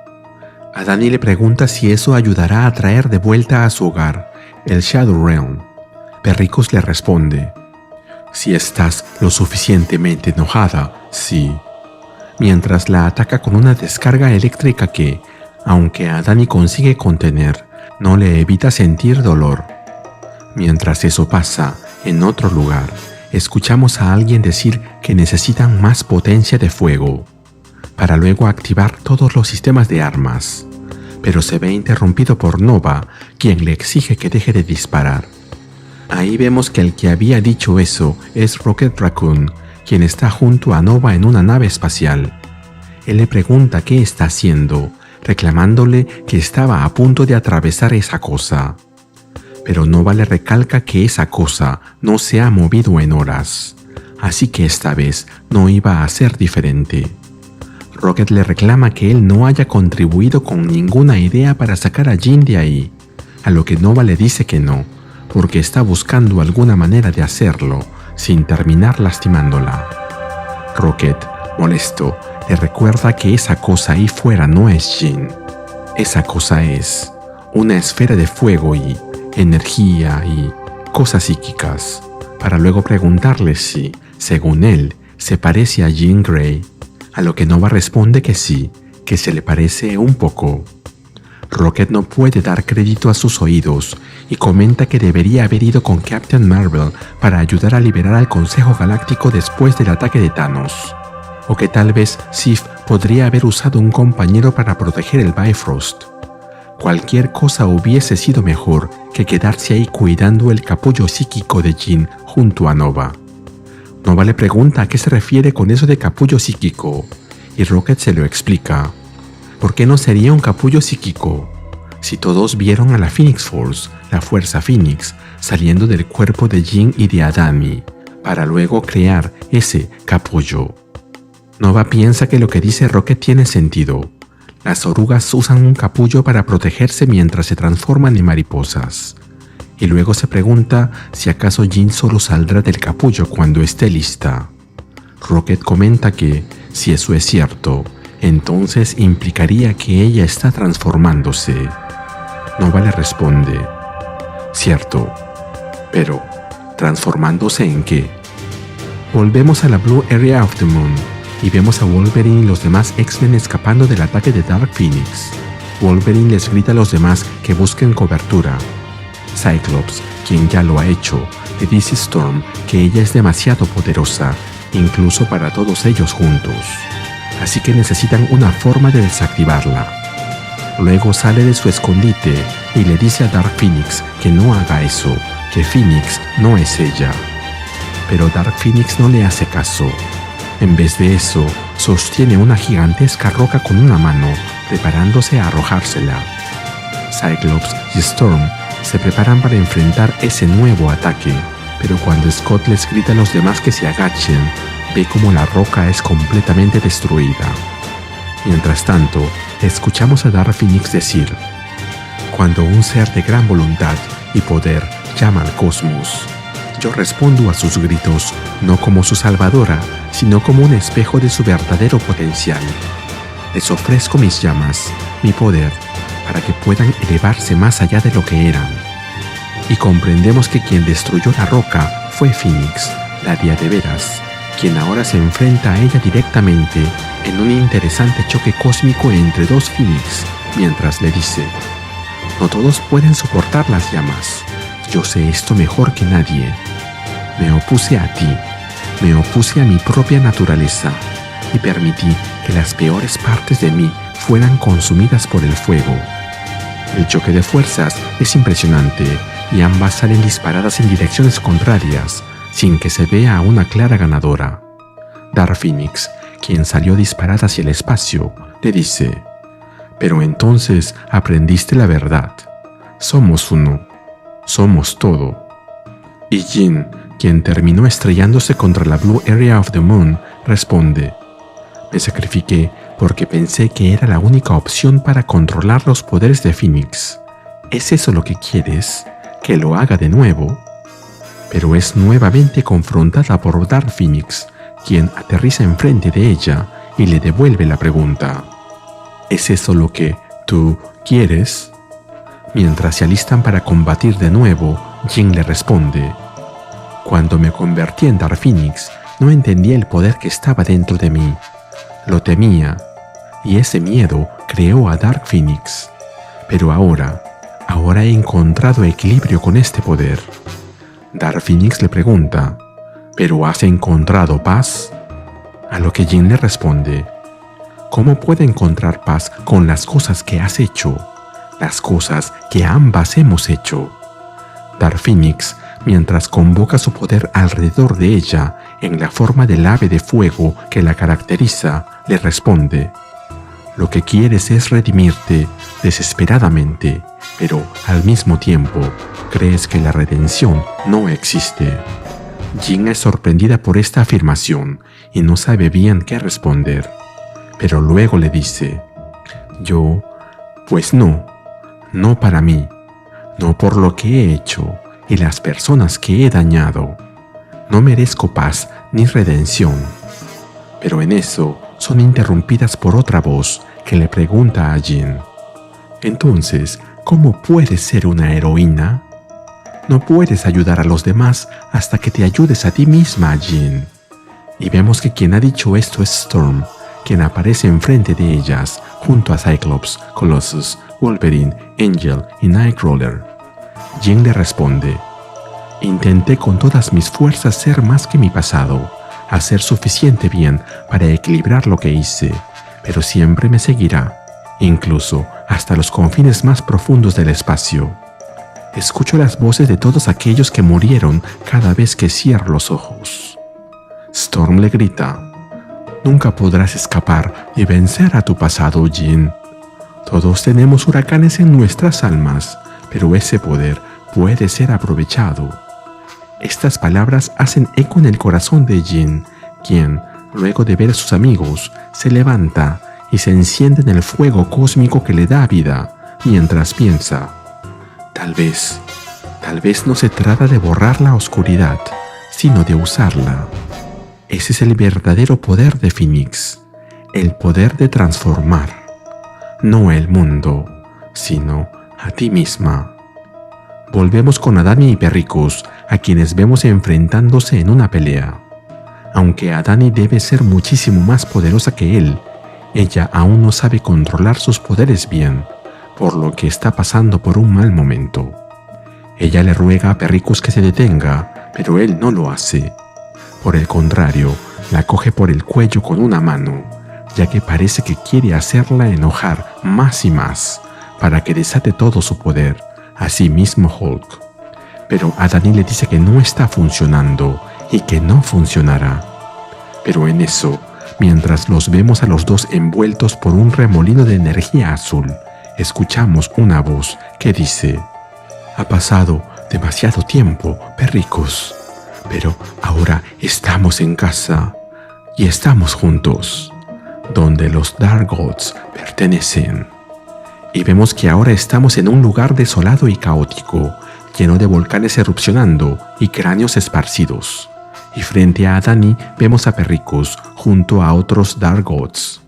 A: Adani le pregunta si eso ayudará a traer de vuelta a su hogar, el Shadow Realm. Perricus le responde: si estás lo suficientemente enojada, sí. Mientras la ataca con una descarga eléctrica que, aunque Adani consigue contener, no le evita sentir dolor. Mientras eso pasa, en otro lugar, escuchamos a alguien decir que necesitan más potencia de fuego, para luego activar todos los sistemas de armas, pero se ve interrumpido por Nova, quien le exige que deje de disparar. Ahí vemos que el que había dicho eso es Rocket Raccoon, quien está junto a Nova en una nave espacial. Él le pregunta qué está haciendo, reclamándole que estaba a punto de atravesar esa cosa. Pero Nova le recalca que esa cosa no se ha movido en horas, así que esta vez no iba a ser diferente. Rocket le reclama que él no haya contribuido con ninguna idea para sacar a Jean de ahí, a lo que Nova le dice que no, porque está buscando alguna manera de hacerlo sin terminar lastimándola. Rocket, molesto, le recuerda que esa cosa ahí fuera no es Jean. Esa cosa es una esfera de fuego y energía y cosas psíquicas, para luego preguntarle si, según él, se parece a Jean Grey, a lo que Nova responde que sí, que se le parece un poco. Rocket no puede dar crédito a sus oídos y comenta que debería haber ido con Captain Marvel para ayudar a liberar al Consejo Galáctico después del ataque de Thanos, o que tal vez Sif podría haber usado un compañero para proteger el Bifrost. Cualquier cosa hubiese sido mejor que quedarse ahí cuidando el capullo psíquico de Jean junto a Nova. Nova le pregunta a qué se refiere con eso de capullo psíquico, y Rocket se lo explica. ¿Por qué no sería un capullo psíquico? Si todos vieron a la Phoenix Force, la Fuerza Phoenix, saliendo del cuerpo de Jean y de Adani, para luego crear ese capullo. Nova piensa que lo que dice Rocket tiene sentido. Las orugas usan un capullo para protegerse mientras se transforman en mariposas. Y luego se pregunta si acaso Jean solo saldrá del capullo cuando esté lista. Rocket comenta que, si eso es cierto, entonces implicaría que ella está transformándose. Nova le responde: cierto, pero ¿transformándose en qué? Volvemos a la Blue Area of the Moon y vemos a Wolverine y los demás X-Men escapando del ataque de Dark Phoenix. Wolverine les grita a los demás que busquen cobertura. Cyclops, quien ya lo ha hecho, le dice a Storm que ella es demasiado poderosa, incluso para todos ellos juntos. Así que necesitan una forma de desactivarla. Luego sale de su escondite y le dice a Dark Phoenix que no haga eso, que Phoenix no es ella. Pero Dark Phoenix no le hace caso. En vez de eso, sostiene una gigantesca roca con una mano, preparándose a arrojársela. Cyclops y Storm se preparan para enfrentar ese nuevo ataque, pero cuando Scott les grita a los demás que se agachen, ve como la roca es completamente destruida. Mientras tanto, escuchamos a Dark Phoenix decir: cuando un ser de gran voluntad y poder llama al cosmos, yo respondo a sus gritos no como su salvadora, sino como un espejo de su verdadero potencial. Les ofrezco mis llamas, mi poder, para que puedan elevarse más allá de lo que eran. Y comprendemos que quien destruyó la roca fue Phoenix, la de de veras, quien ahora se enfrenta a ella directamente en un interesante choque cósmico entre dos Phoenix, mientras le dice: no todos pueden soportar las llamas. Yo sé esto mejor que nadie. Me opuse a ti, me opuse a mi propia naturaleza y permití que las peores partes de mí fueran consumidas por el fuego. El choque de fuerzas es impresionante y ambas salen disparadas en direcciones contrarias, sin que se vea a una clara ganadora. Dark Phoenix, quien salió disparada hacia el espacio, le dice: pero entonces aprendiste la verdad. Somos uno. Somos todo. Y Jin, quien terminó estrellándose contra la Blue Area of the Moon, responde: me sacrifiqué porque pensé que era la única opción para controlar los poderes de Phoenix. ¿Es eso lo que quieres? ¿Que lo haga de nuevo? Pero es nuevamente confrontada por Dark Phoenix, quien aterriza enfrente de ella y le devuelve la pregunta. ¿Es eso lo que tú quieres? Mientras se alistan para combatir de nuevo, Jin le responde: cuando me convertí en Dark Phoenix, no entendía el poder que estaba dentro de mí. Lo temía, y ese miedo creó a Dark Phoenix. Pero ahora he encontrado equilibrio con este poder. Dark Phoenix le pregunta: ¿pero has encontrado paz? A lo que Jin le responde: ¿cómo puedo encontrar paz con las cosas que has hecho? Las cosas que ambas hemos hecho. Dark Phoenix, mientras convoca su poder alrededor de ella en la forma del ave de fuego que la caracteriza, le responde: lo que quieres es redimirte desesperadamente, pero al mismo tiempo crees que la redención no existe. Jin es sorprendida por esta afirmación y no sabe bien qué responder, pero luego le dice: pues no para mí, no por lo que he hecho y las personas que he dañado. No merezco paz ni redención. Pero en eso son interrumpidas por otra voz que le pregunta a Jin: entonces, ¿cómo puedes ser una heroína? No puedes ayudar a los demás hasta que te ayudes a ti misma, Jin. Y vemos que quien ha dicho esto es Storm, quien aparece enfrente de ellas junto a Cyclops, Colossus, Wolverine, Angel y Nightcrawler. Jin le responde: intenté con todas mis fuerzas ser más que mi pasado, hacer suficiente bien para equilibrar lo que hice, pero siempre me seguirá, incluso hasta los confines más profundos del espacio. Escucho las voces de todos aquellos que murieron cada vez que cierro los ojos. Storm le grita: nunca podrás escapar y vencer a tu pasado, Jin. Todos tenemos huracanes en nuestras almas, pero ese poder puede ser aprovechado. Estas palabras hacen eco en el corazón de Jin, quien, luego de ver a sus amigos, se levanta y se enciende en el fuego cósmico que le da vida, mientras piensa: tal vez no se trata de borrar la oscuridad, sino de usarla. Ese es el verdadero poder de Phoenix, el poder de transformar, no el mundo, sino a ti misma. Volvemos con Adani y Perricus, a quienes vemos enfrentándose en una pelea. Aunque Adani debe ser muchísimo más poderosa que él, ella aún no sabe controlar sus poderes bien, por lo que está pasando por un mal momento. Ella le ruega a Perricus que se detenga, pero él no lo hace. Por el contrario, la coge por el cuello con una mano, ya que parece que quiere hacerla enojar más y más, para que desate todo su poder, así mismo Hulk. Pero Adani le dice que no está funcionando y que no funcionará. Pero en eso, mientras los vemos a los dos envueltos por un remolino de energía azul, escuchamos una voz que dice: ha pasado demasiado tiempo, Perricus, pero ahora estamos en casa y estamos juntos, donde los Dark Gods pertenecen. Y vemos que ahora estamos en un lugar desolado y caótico, lleno de volcanes erupcionando y cráneos esparcidos. Y frente a Adani vemos a Perricus junto a otros Dark Gods.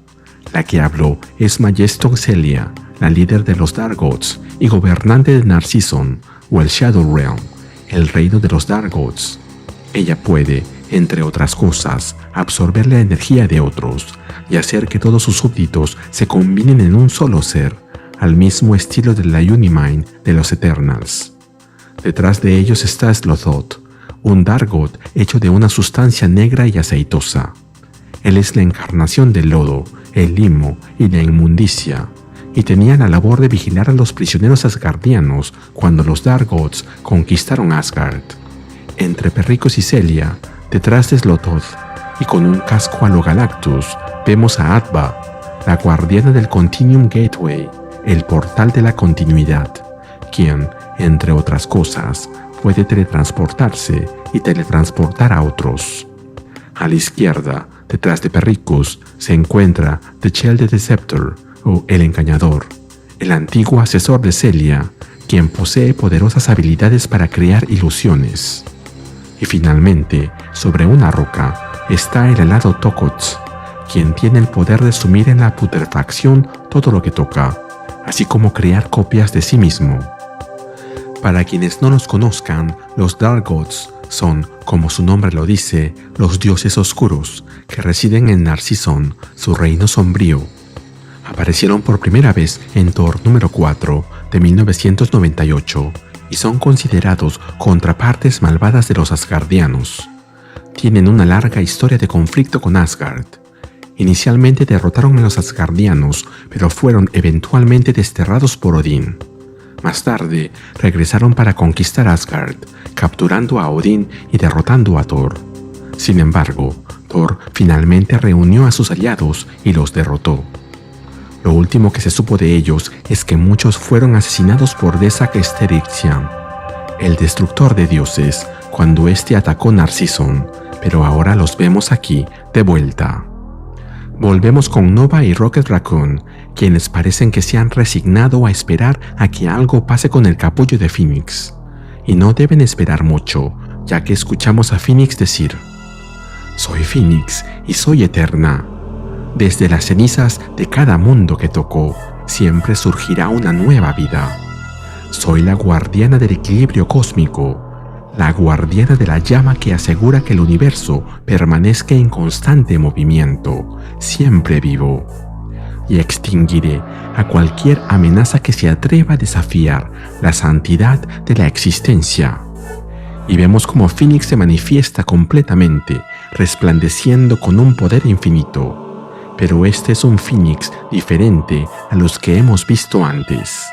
A: La que habló es Majeston Celia, la líder de los Dark Gods y gobernante de Narcisson, o el Shadow Realm, el reino de los Dark Gods. Ella puede, entre otras cosas, absorber la energía de otros y hacer que todos sus súbditos se combinen en un solo ser, al mismo estilo de la Unimind de los Eternals. Detrás de ellos está Slothod, un Dark God hecho de una sustancia negra y aceitosa. Él es la encarnación del lodo, el limo y la inmundicia, y tenía la labor de vigilar a los prisioneros asgardianos cuando los Dark Gods conquistaron Asgard. Entre Perricus y Celia, detrás de Slothod, y con un casco a lo Galactus, vemos a Atva, la guardiana del Continuum Gateway, el portal de la continuidad, quien, Entre otras cosas, puede teletransportarse y teletransportar a otros. A la izquierda, detrás de Perricus, se encuentra The Shell the Deceptor, o El Engañador, el antiguo asesor de Celia, quien posee poderosas habilidades para crear ilusiones. Y finalmente, sobre una roca, está el helado Tokots, quien tiene el poder de sumir en la putrefacción todo lo que toca, así como crear copias de sí mismo. Para quienes no los conozcan, los Dark Gods son, como su nombre lo dice, los dioses oscuros que residen en Narcisson, su reino sombrío. Aparecieron por primera vez en Thor número 4 de 1998 y son considerados contrapartes malvadas de los asgardianos. Tienen una larga historia de conflicto con Asgard. Inicialmente derrotaron a los asgardianos, pero fueron eventualmente desterrados por Odín. Más tarde, regresaron para conquistar Asgard, capturando a Odín y derrotando a Thor. Sin embargo, Thor finalmente reunió a sus aliados y los derrotó. Lo último que se supo de ellos es que muchos fueron asesinados por Desak Stericyan, el destructor de dioses, cuando éste atacó Narcisson, pero ahora los vemos aquí, de vuelta. Volvemos con Nova y Rocket Raccoon, quienes parecen que se han resignado a esperar a que algo pase con el capullo de Phoenix. Y no deben esperar mucho, ya que escuchamos a Phoenix decir: «Soy Phoenix y soy eterna. Desde las cenizas de cada mundo que tocó, siempre surgirá una nueva vida. Soy la guardiana del equilibrio cósmico, la guardiana de la llama que asegura que el universo permanezca en constante movimiento, siempre vivo. Y extinguiré a cualquier amenaza que se atreva a desafiar la santidad de la existencia». Y vemos cómo Phoenix se manifiesta completamente, resplandeciendo con un poder infinito. Pero este es un Phoenix diferente a los que hemos visto antes.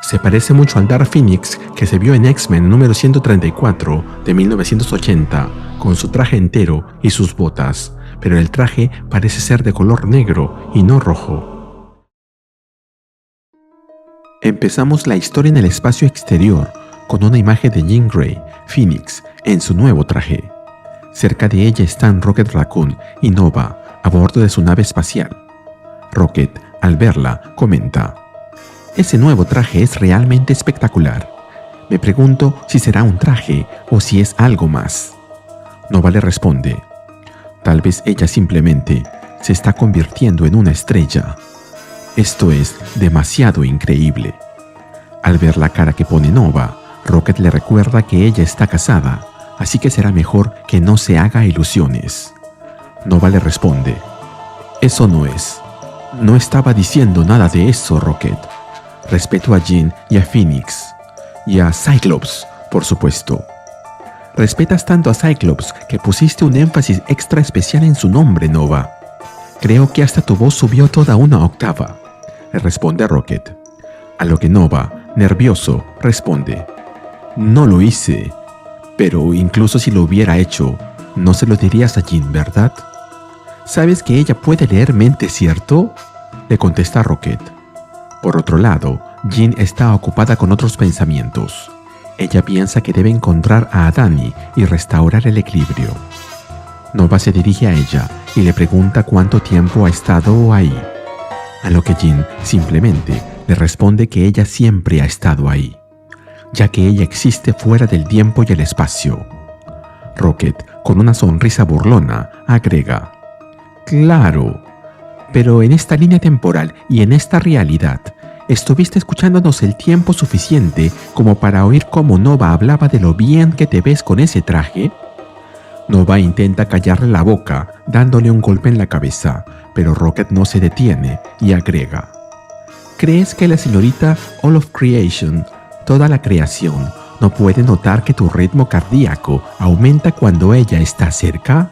A: Se parece mucho al Dark Phoenix que se vio en X-Men número 134 de 1980, con su traje entero y sus botas, pero el traje parece ser de color negro y no rojo. Empezamos la historia en el espacio exterior, con una imagen de Jean Grey, Phoenix, en su nuevo traje. Cerca de ella están Rocket Raccoon y Nova, a bordo de su nave espacial. Rocket, al verla, comenta: «Ese nuevo traje es realmente espectacular. Me pregunto si será un traje o si es algo más». Nova le responde: «Tal vez ella simplemente se está convirtiendo en una estrella. Esto es demasiado increíble». Al ver la cara que pone Nova, Rocket le recuerda que ella está casada, así que será mejor que no se haga ilusiones. Nova le responde: «Eso no es. No estaba diciendo nada de eso, Rocket. Respeto a Jean y a Phoenix. Y a Cyclops, por supuesto». «Respetas tanto a Cyclops que pusiste un énfasis extra especial en su nombre, Nova. Creo que hasta tu voz subió toda una octava», le responde a Rocket. A lo que Nova, nervioso, responde: «No lo hice. Pero incluso si lo hubiera hecho, no se lo dirías a Jean, ¿verdad? ¿Sabes que ella puede leer mentes, cierto?», le contesta Rocket. Por otro lado, Jean está ocupada con otros pensamientos. Ella piensa que debe encontrar a Adani y restaurar el equilibrio. Nova se dirige a ella y le pregunta cuánto tiempo ha estado ahí. A lo que Jean simplemente le responde que ella siempre ha estado ahí, ya que ella existe fuera del tiempo y el espacio. Rocket, con una sonrisa burlona, agrega: «Claro, pero en esta línea temporal y en esta realidad, ¿estuviste escuchándonos el tiempo suficiente como para oír cómo Nova hablaba de lo bien que te ves con ese traje?» Nova intenta callarle la boca, dándole un golpe en la cabeza, pero Rocket no se detiene y agrega: «¿Crees que la señorita All of Creation, toda la creación, no puede notar que tu ritmo cardíaco aumenta cuando ella está cerca?»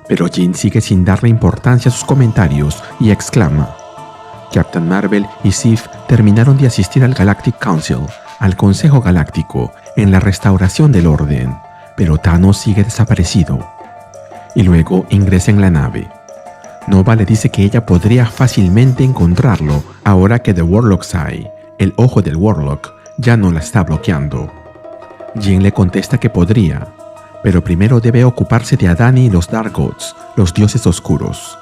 A: Pero Jean sigue sin darle importancia a sus comentarios y exclama: «Captain Marvel y Sif terminaron de asistir al Galactic Council, al Consejo Galáctico, en la restauración del orden, pero Thanos sigue desaparecido». Y luego ingresa en la nave. Nova le dice que ella podría fácilmente encontrarlo ahora que The Warlock's Eye, el ojo del Warlock, ya no la está bloqueando. Jin le contesta que podría, pero primero debe ocuparse de Adani y los Dark Gods, los dioses oscuros,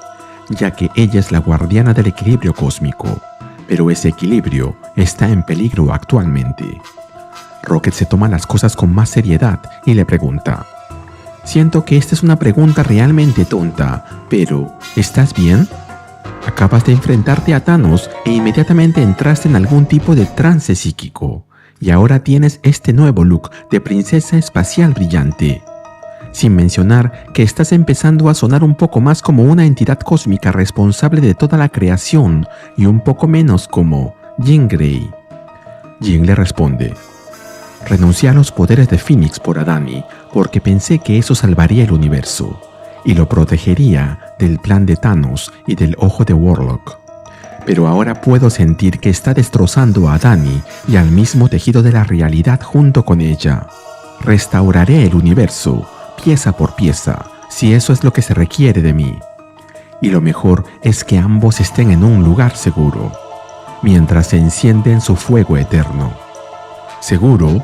A: ya que ella es la guardiana del equilibrio cósmico, pero ese equilibrio está en peligro actualmente. Rocket se toma las cosas con más seriedad y le pregunta: «Siento que esta es una pregunta realmente tonta, pero ¿estás bien? Acabas de enfrentarte a Thanos e inmediatamente entraste en algún tipo de trance psíquico, y ahora tienes este nuevo look de princesa espacial brillante. Sin mencionar que estás empezando a sonar un poco más como una entidad cósmica responsable de toda la creación y un poco menos como Jean Grey». Jin le responde: «Renuncié a los poderes de Phoenix por Adani porque pensé que eso salvaría el universo y lo protegería del plan de Thanos y del ojo de Warlock. Pero ahora puedo sentir que está destrozando a Adani y al mismo tejido de la realidad junto con ella. Restauraré el universo, pieza por pieza, si eso es lo que se requiere de mí. Y lo mejor es que ambos estén en un lugar seguro, mientras se encienden su fuego eterno». «¿Seguro?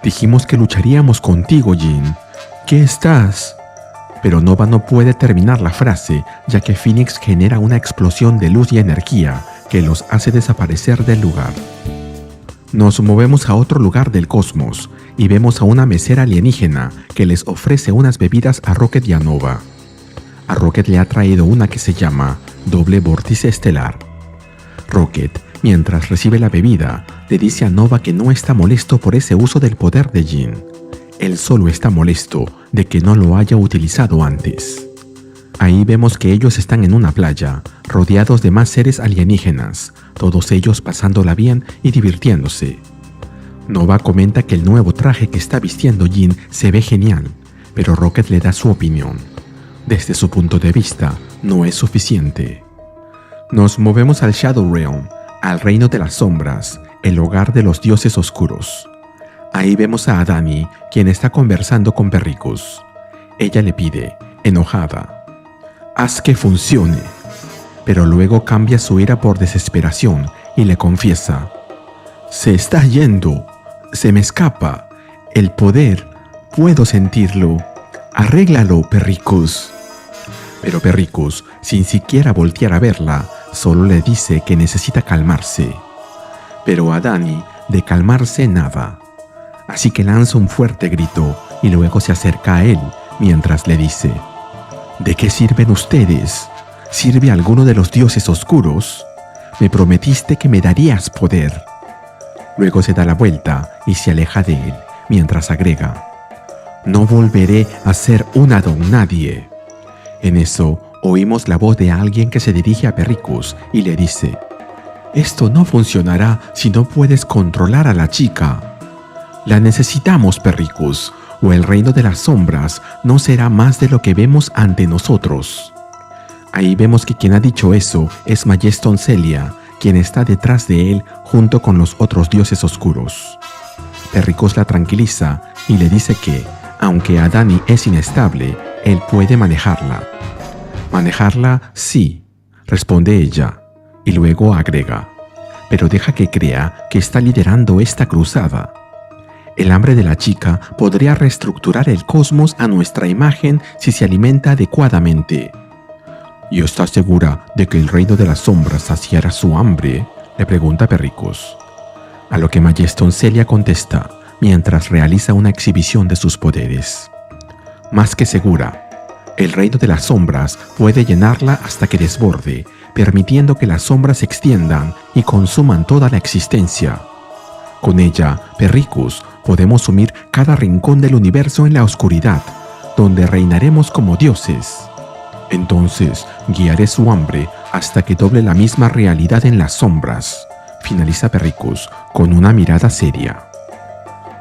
A: Dijimos que lucharíamos contigo, Jin. ¿Qué estás?» Pero Nova no puede terminar la frase, ya que Phoenix genera una explosión de luz y energía que los hace desaparecer del lugar. Nos movemos a otro lugar del cosmos y vemos a una mesera alienígena que les ofrece unas bebidas a Rocket y a Nova. A Rocket le ha traído una que se llama Doble Vórtice Estelar. Rocket, mientras recibe la bebida, le dice a Nova que no está molesto por ese uso del poder de Jin. Él solo está molesto de que no lo haya utilizado antes. Ahí vemos que ellos están en una playa, rodeados de más seres alienígenas, todos ellos pasándola bien y divirtiéndose. Nova comenta que el nuevo traje que está vistiendo Jin se ve genial, pero Rocket le da su opinión. Desde su punto de vista, no es suficiente. Nos movemos al Shadow Realm, al reino de las sombras, el hogar de los dioses oscuros. Ahí vemos a Adani, quien está conversando con Perricus. Ella le pide, enojada: «Haz que funcione». Pero luego cambia su ira por desesperación y le confiesa: «Se está yendo, se me escapa, el poder, puedo sentirlo, arréglalo, Perricus». Pero Perricus, sin siquiera voltear a verla, solo le dice que necesita calmarse. Pero Adani, de calmarse nada. Así que lanza un fuerte grito y luego se acerca a él mientras le dice: «¿De qué sirven ustedes? ¿Sirve alguno de los dioses oscuros? Me prometiste que me darías poder». Luego se da la vuelta y se aleja de él mientras agrega: «No volveré a ser una don nadie». En eso oímos la voz de alguien que se dirige a Perricus y le dice: «Esto no funcionará si no puedes controlar a la chica. La necesitamos, Perricus, o el reino de las sombras no será más de lo que vemos ante nosotros». Ahí vemos que quien ha dicho eso es Majeston Celia, quien está detrás de él junto con los otros dioses oscuros. Perricus la tranquiliza y le dice que, aunque Adani es inestable, él puede manejarla. «Manejarla, sí», responde ella, y luego agrega: «pero deja que crea que está liderando esta cruzada. El hambre de la chica podría reestructurar el cosmos a nuestra imagen si se alimenta adecuadamente». «¿Y estás segura de que el reino de las sombras saciará su hambre?», le pregunta Perricus. A lo que Majeston Celia contesta, mientras realiza una exhibición de sus poderes: «Más que segura. El reino de las sombras puede llenarla hasta que desborde, permitiendo que las sombras se extiendan y consuman toda la existencia. Con ella, Perricus, podemos sumir cada rincón del universo en la oscuridad, donde reinaremos como dioses. Entonces, guiaré su hambre hasta que doble la misma realidad en las sombras», finaliza Perricus con una mirada seria.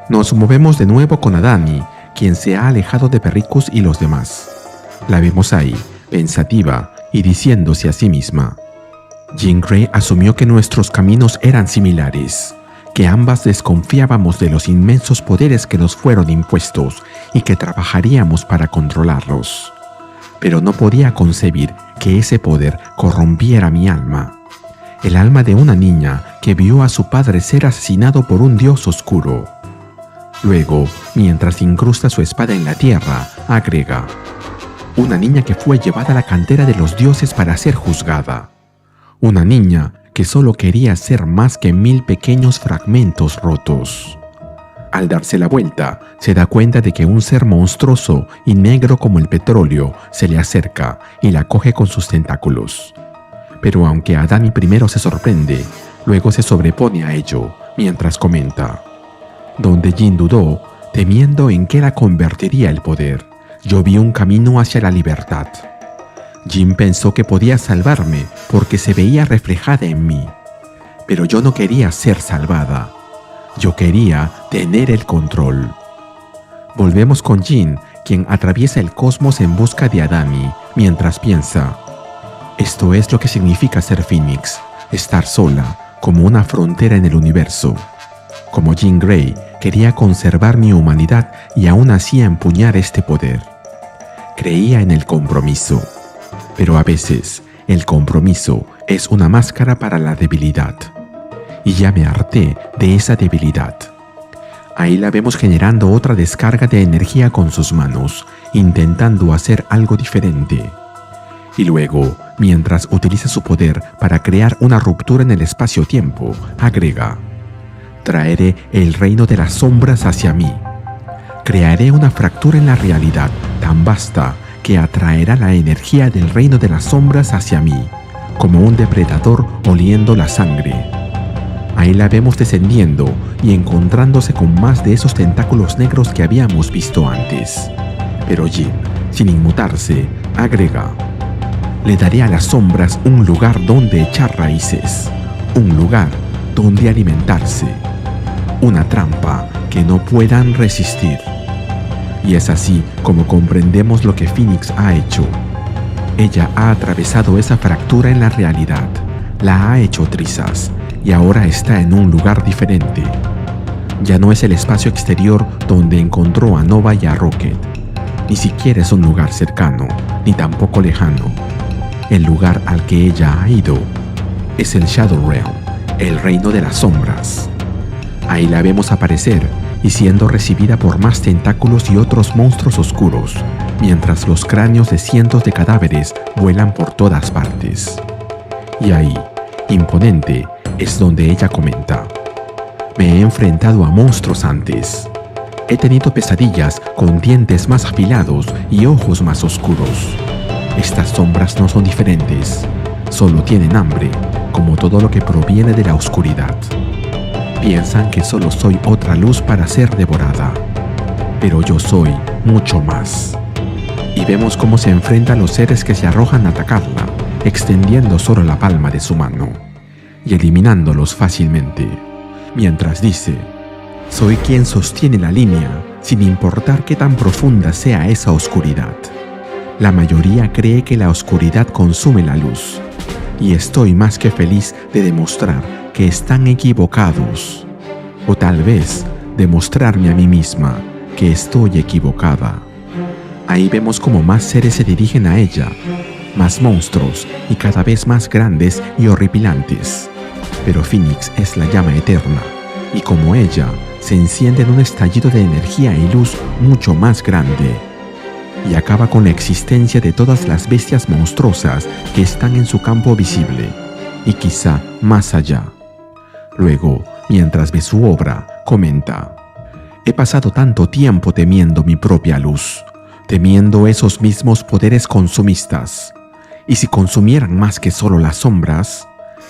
A: Nos movemos de nuevo con Adani, quien se ha alejado de Perricus y los demás. La vemos ahí, pensativa y diciéndose a sí misma: «Jean Grey asumió que nuestros caminos eran similares, que ambas desconfiábamos de los inmensos poderes que nos fueron impuestos y que trabajaríamos para controlarlos. Pero no podía concebir que ese poder corrompiera mi alma. el alma de una niña que vio a su padre ser asesinado por un dios oscuro. Luego, mientras incrusta su espada en la tierra, agrega: una niña que fue llevada a la cantera de los dioses para ser juzgada. Una niña que solo quería ser más que 1000 pequeños fragmentos rotos. Al darse la vuelta, se da cuenta de que un ser monstruoso y negro como el petróleo se le acerca y la coge con sus tentáculos. Pero aunque Adani primero se sorprende, luego se sobrepone a ello, mientras comenta: donde Jin dudó, temiendo en qué la convertiría el poder, yo vi un camino hacia la libertad. Jin pensó que podía salvarme porque se veía reflejada en mí, pero yo no quería ser salvada. Yo quería tener el control. Volvemos con Jin, quien atraviesa el cosmos en busca de Adani, mientras piensa: esto es lo que significa ser Phoenix, estar sola, como una frontera en el universo. Como Jean Grey, quería conservar mi humanidad y aún así empuñar este poder. Creía en el compromiso, pero a veces el compromiso es una máscara para la debilidad. Y ya me harté de esa debilidad. Ahí la vemos generando otra descarga de energía con sus manos, intentando hacer algo diferente. Y luego, mientras utiliza su poder para crear una ruptura en el espacio-tiempo, agrega: traeré el reino de las sombras hacia mí. Crearé una fractura en la realidad tan vasta que atraerá la energía del reino de las sombras hacia mí, como un depredador oliendo la sangre. Ahí la vemos descendiendo y encontrándose con más de esos tentáculos negros que habíamos visto antes. Pero Jin, sin inmutarse, agrega: le daré a las sombras un lugar donde echar raíces, un lugar donde alimentarse, una trampa que no puedan resistir. Y es así como comprendemos lo que Phoenix ha hecho. Ella ha atravesado esa fractura en la realidad, la ha hecho trizas y ahora está en un lugar diferente. Ya no es el espacio exterior donde encontró a Nova y a Rocket. Ni siquiera es un lugar cercano, ni tampoco lejano. El lugar al que ella ha ido es el Shadow Realm, el reino de las sombras. Ahí la vemos aparecer y siendo recibida por más tentáculos y otros monstruos oscuros, mientras los cráneos de cientos de cadáveres vuelan por todas partes. Y ahí, imponente, es donde ella comenta: me he enfrentado a monstruos antes. He tenido pesadillas con dientes más afilados y ojos más oscuros. Estas sombras no son diferentes, solo tienen hambre, como todo lo que proviene de la oscuridad. Piensan que solo soy otra luz para ser devorada, pero yo soy mucho más. Y vemos cómo se enfrenta a los seres que se arrojan a atacarla, extendiendo solo la palma de su mano y eliminándolos fácilmente, mientras dice: soy quien sostiene la línea, sin importar qué tan profunda sea esa oscuridad. La mayoría cree que la oscuridad consume la luz, y estoy más que feliz de demostrar que están equivocados, o tal vez demostrarme a mí misma que estoy equivocada. Ahí vemos cómo más seres se dirigen a ella, más monstruos y cada vez más grandes y horripilantes. Pero Phoenix es la llama eterna, y como ella, se enciende en un estallido de energía y luz mucho más grande, y acaba con la existencia de todas las bestias monstruosas que están en su campo visible, y quizá más allá. Luego, mientras ve su obra, comenta: he pasado tanto tiempo temiendo mi propia luz, temiendo esos mismos poderes consumistas. ¿Y si consumieran más que solo las sombras?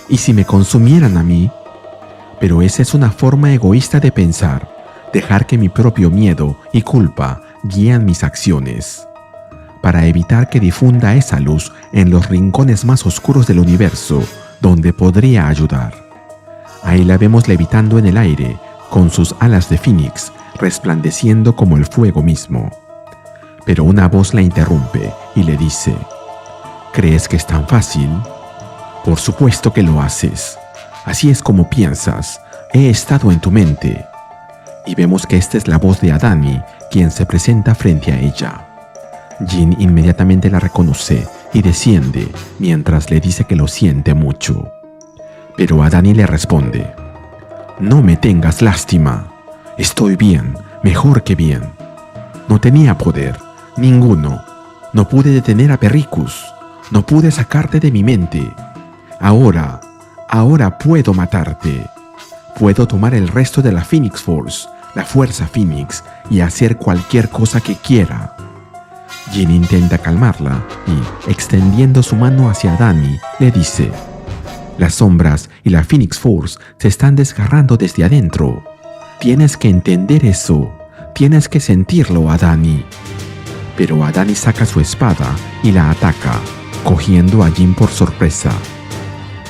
A: ¿Y si me consumieran a mí? Pero esa es una forma egoísta de pensar, dejar que mi propio miedo y culpa guían mis acciones. Para evitar que difunda esa luz en los rincones más oscuros del universo, donde podría ayudar. Ahí la vemos levitando en el aire, con sus alas de Phoenix, resplandeciendo como el fuego mismo. Pero una voz la interrumpe y le dice: ¿crees que es tan fácil? Por supuesto que lo haces. Así es como piensas. He estado en tu mente. Y vemos que esta es la voz de Adani, quien se presenta frente a ella. Jin inmediatamente la reconoce y desciende, mientras le dice que lo siente mucho. Pero Adani le responde: «No me tengas lástima. Estoy bien, mejor que bien. No tenía poder, ninguno. No pude detener a Perricus. No pude sacarte de mi mente. Ahora puedo matarte. Puedo tomar el resto de la Phoenix Force, la Fuerza Phoenix, y hacer cualquier cosa que quiera». Jin intenta calmarla y, extendiendo su mano hacia Adani, le dice: «Las sombras y la Phoenix Force se están desgarrando desde adentro. Tienes que entender eso. Tienes que sentirlo, Adani». Pero Adani saca su espada y la ataca, cogiendo a Jin por sorpresa.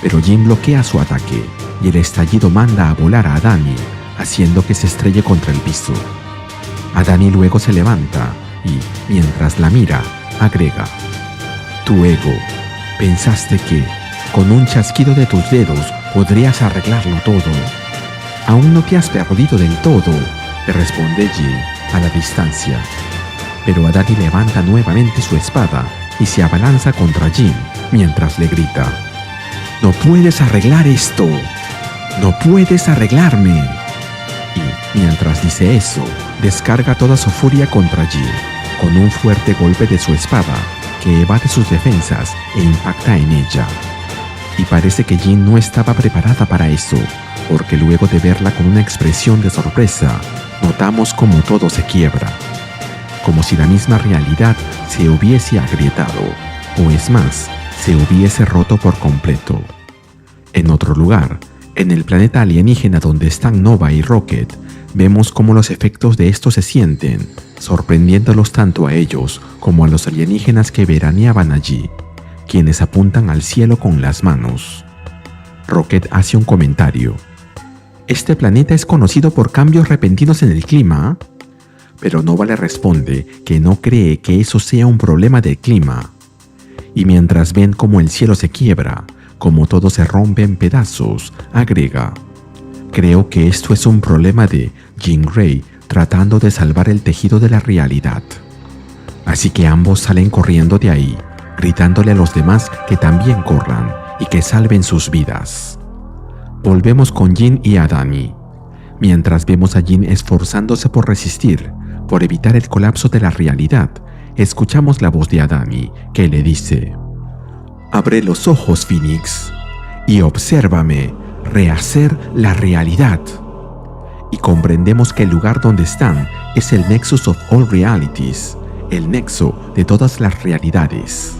A: Pero Jin bloquea su ataque y el estallido manda a volar a Adani, haciendo que se estrelle contra el piso. Adani luego se levanta y, mientras la mira, agrega: «Tu ego, pensaste que, con un chasquido de tus dedos, podrías arreglarlo todo. Aún no te has perdido del todo», le responde Jin a la distancia. Pero Adani levanta nuevamente su espada y se abalanza contra Jin mientras le grita: «No puedes arreglar esto. No puedes arreglarme». Y, mientras dice eso, descarga toda su furia contra Jin con un fuerte golpe de su espada que evade sus defensas e impacta en ella. Y parece que Jin no estaba preparada para eso, porque luego de verla con una expresión de sorpresa, notamos como todo se quiebra, como si la misma realidad se hubiese agrietado, o es más, se hubiese roto por completo. En otro lugar, en el planeta alienígena donde están Nova y Rocket, vemos cómo los efectos de esto se sienten, sorprendiéndolos tanto a ellos como a los alienígenas que veraneaban allí, quienes apuntan al cielo con las manos. Rocket hace un comentario: «¿Este planeta es conocido por cambios repentinos en el clima?». Pero Nova le responde que no cree que eso sea un problema del clima. Y mientras ven cómo el cielo se quiebra, como todo se rompe en pedazos, agrega: «Creo que esto es un problema de Jean Grey tratando de salvar el tejido de la realidad». Así que ambos salen corriendo de ahí, gritándole a los demás que también corran y que salven sus vidas. Volvemos con Jin y Adani. Mientras vemos a Jin esforzándose por resistir, por evitar el colapso de la realidad, escuchamos la voz de Adani que le dice: «Abre los ojos, Phoenix, y obsérvame rehacer la realidad». Y comprendemos que el lugar donde están es el Nexus of All Realities, el nexo de todas las realidades.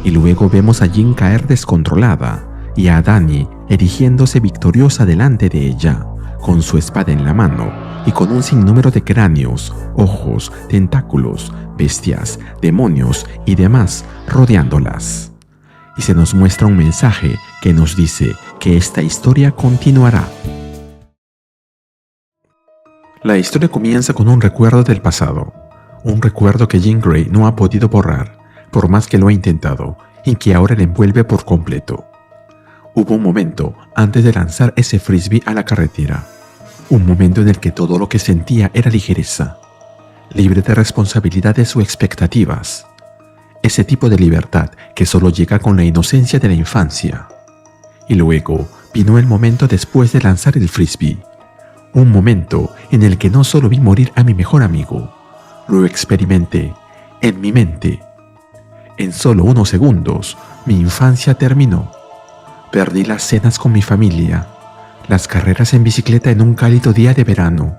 A: Y luego vemos a Jin caer descontrolada y a Adani erigiéndose victoriosa delante de ella, con su espada en la mano y con un sinnúmero de cráneos, ojos, tentáculos, bestias, demonios y demás rodeándolas. Y se nos muestra un mensaje que nos dice que esta historia continuará. La historia comienza con un recuerdo del pasado, un recuerdo que Jean Grey no ha podido borrar, por más que lo ha intentado, y que ahora le envuelve por completo. Hubo un momento antes de lanzar ese frisbee a la carretera, un momento en el que todo lo que sentía era ligereza, libre de responsabilidades o expectativas, ese tipo de libertad que solo llega con la inocencia de la infancia. Y luego vino el momento después de lanzar el frisbee, un momento en el que no solo vi morir a mi mejor amigo, lo experimenté en mi mente. En solo unos segundos, mi infancia terminó. Perdí las cenas con mi familia, las carreras en bicicleta en un cálido día de verano,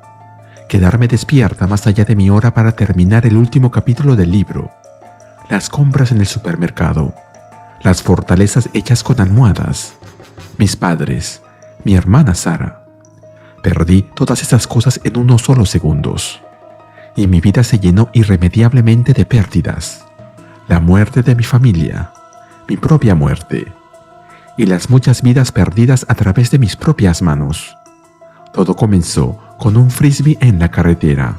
A: quedarme despierta más allá de mi hora para terminar el último capítulo del libro, las compras en el supermercado, las fortalezas hechas con almohadas, mis padres, mi hermana Sara. Perdí todas esas cosas en unos solos segundos, y mi vida se llenó irremediablemente de pérdidas. La muerte de mi familia, mi propia muerte, y las muchas vidas perdidas a través de mis propias manos. Todo comenzó con un frisbee en la carretera.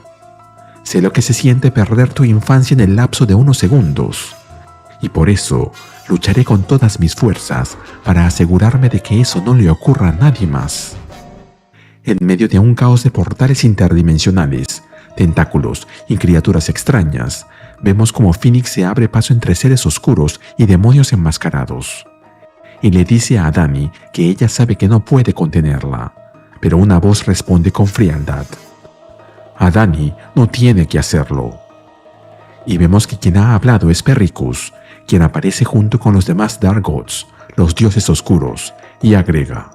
A: Sé lo que se siente perder tu infancia en el lapso de unos segundos, y por eso lucharé con todas mis fuerzas para asegurarme de que eso no le ocurra a nadie más. En medio de un caos de portales interdimensionales, tentáculos y criaturas extrañas, vemos como Phoenix se abre paso entre seres oscuros y demonios enmascarados. y le dice a Adani que ella sabe que no puede contenerla, pero una voz responde con frialdad: Adani no tiene que hacerlo. Y vemos que quien ha hablado es Perricus, quien aparece junto con los demás Dark Gods, los dioses oscuros, y agrega: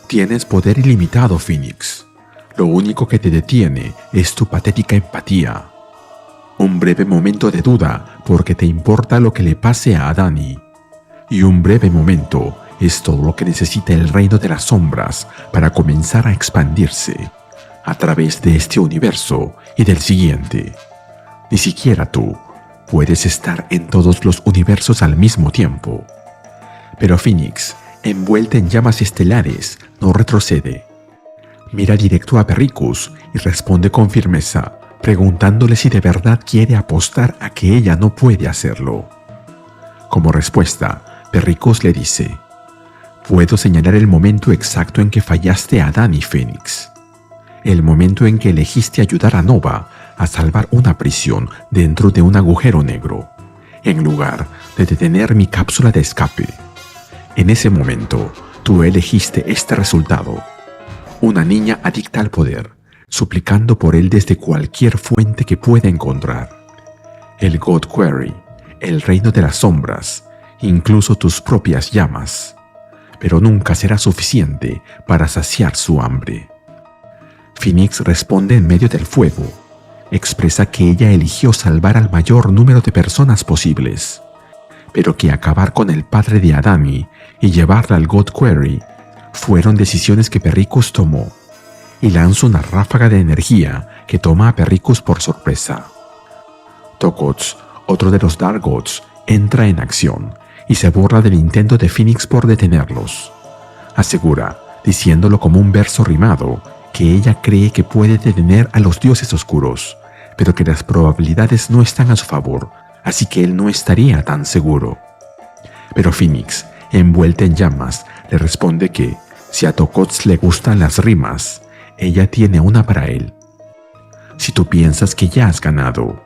A: tienes poder ilimitado, Phoenix. Lo único que te detiene es tu patética empatía. Un breve momento de duda porque te importa lo que le pase a Adani. Y un breve momento es todo lo que necesita el reino de las sombras para comenzar a expandirse a través de este universo y del siguiente. Ni siquiera tú puedes estar en todos los universos al mismo tiempo. Pero Phoenix, envuelta en llamas estelares, no retrocede. Mira directo a Perricus y responde con firmeza, preguntándole si de verdad quiere apostar a que ella no puede hacerlo. Como respuesta, Perricus le dice: puedo señalar el momento exacto en que fallaste a Adani, Phoenix. El momento en que elegiste ayudar a Nova a salvar una prisión dentro de un agujero negro, en lugar de detener mi cápsula de escape. En ese momento, tú elegiste este resultado: una niña adicta al poder, suplicando por él desde cualquier fuente que pueda encontrar. El God Quarry, el reino de las sombras, incluso tus propias llamas. Pero nunca será suficiente para saciar su hambre. Phoenix responde en medio del fuego. Expresa que ella eligió salvar al mayor número de personas posibles, pero que acabar con el padre de Adani y llevarla al God Quarry fueron decisiones que Perricus tomó, y lanza una ráfaga de energía que toma a Perricus por sorpresa. Tokots, otro de los Dark Gods, entra en acción y se burla del intento de Phoenix por detenerlos. Asegura, diciéndolo como un verso rimado, que ella cree que puede detener a los dioses oscuros, pero que las probabilidades no están a su favor, así que él no estaría tan seguro. Pero Phoenix, envuelta en llamas, le responde que, si a Tokots le gustan las rimas, ella tiene una para él. Si tú piensas que ya has ganado,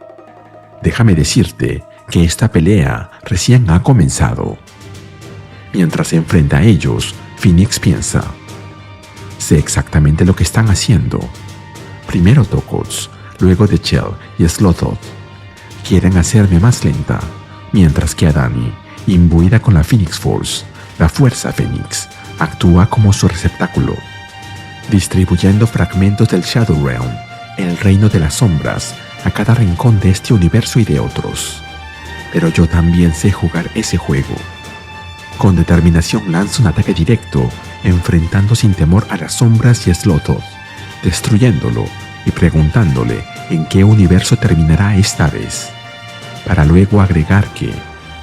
A: déjame decirte que esta pelea recién ha comenzado. Mientras se enfrenta a ellos, Phoenix piensa: sé exactamente lo que están haciendo. Primero Tokots, luego de Chell y Slothod. Quieren hacerme más lenta, mientras que Adani, imbuida con la Phoenix Force, la fuerza Phoenix, actúa como su receptáculo, distribuyendo fragmentos del Shadow Realm, el reino de las sombras, a cada rincón de este universo y de otros. Pero yo también sé jugar ese juego. Con determinación lanza un ataque directo, enfrentando sin temor a las sombras y a Slothod, destruyéndolo y preguntándole en qué universo terminará esta vez, para luego agregar que,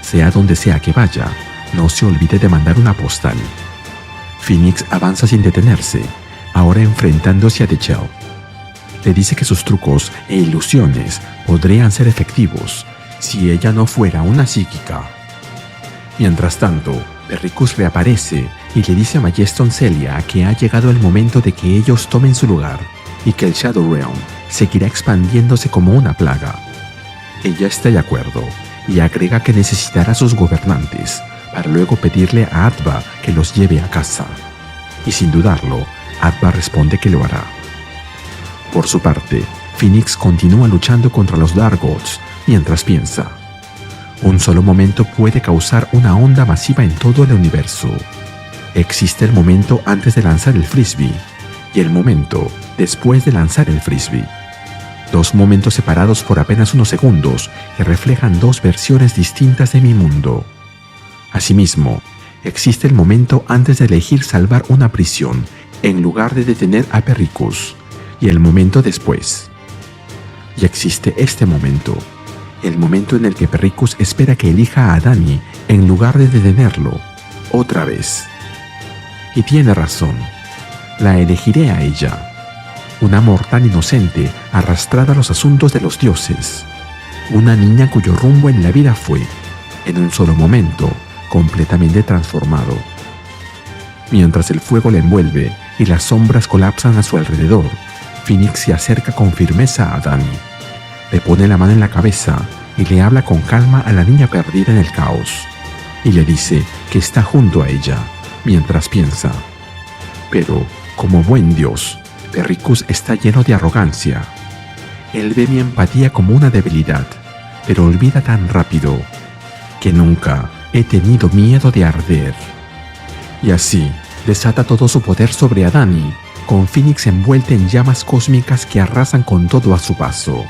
A: sea donde sea que vaya, no se olvide de mandar una postal. Phoenix avanza sin detenerse, ahora enfrentándose a The Chell. Le dice que sus trucos e ilusiones podrían ser efectivos si ella no fuera una psíquica. Mientras tanto, Perricus reaparece y le dice a Majeston Celia que ha llegado el momento de que ellos tomen su lugar y que el Shadow Realm seguirá expandiéndose como una plaga. Ella está de acuerdo y agrega que necesitará a sus gobernantes para luego pedirle a Atba que los lleve a casa. Y sin dudarlo, Atba responde que lo hará. Por su parte, Phoenix continúa luchando contra los Dark Gods mientras piensa: un solo momento puede causar una onda masiva en todo el universo. Existe el momento antes de lanzar el frisbee y el momento después de lanzar el frisbee. Dos momentos separados por apenas unos segundos que reflejan dos versiones distintas de mi mundo. Asimismo, existe el momento antes de elegir salvar una prisión en lugar de detener a Perricus, y el momento después. Y existe este momento, el momento en el que Perricus espera que elija a Adani en lugar de detenerlo, otra vez. Y tiene razón, la elegiré a ella. Un amor tan inocente arrastrada a los asuntos de los dioses. Una niña cuyo rumbo en la vida fue, en un solo momento, completamente transformado. Mientras el fuego la envuelve y las sombras colapsan a su alrededor, Phoenix se acerca con firmeza a Adani. Le pone la mano en la cabeza y le habla con calma a la niña perdida en el caos. y le dice que está junto a ella, mientras piensa: pero, como buen Dios, Perricus está lleno de arrogancia. Él ve mi empatía como una debilidad, pero olvida tan rápido que nunca he tenido miedo de arder. Y así desata todo su poder sobre Adani, con Phoenix envuelta en llamas cósmicas que arrasan con todo a su paso,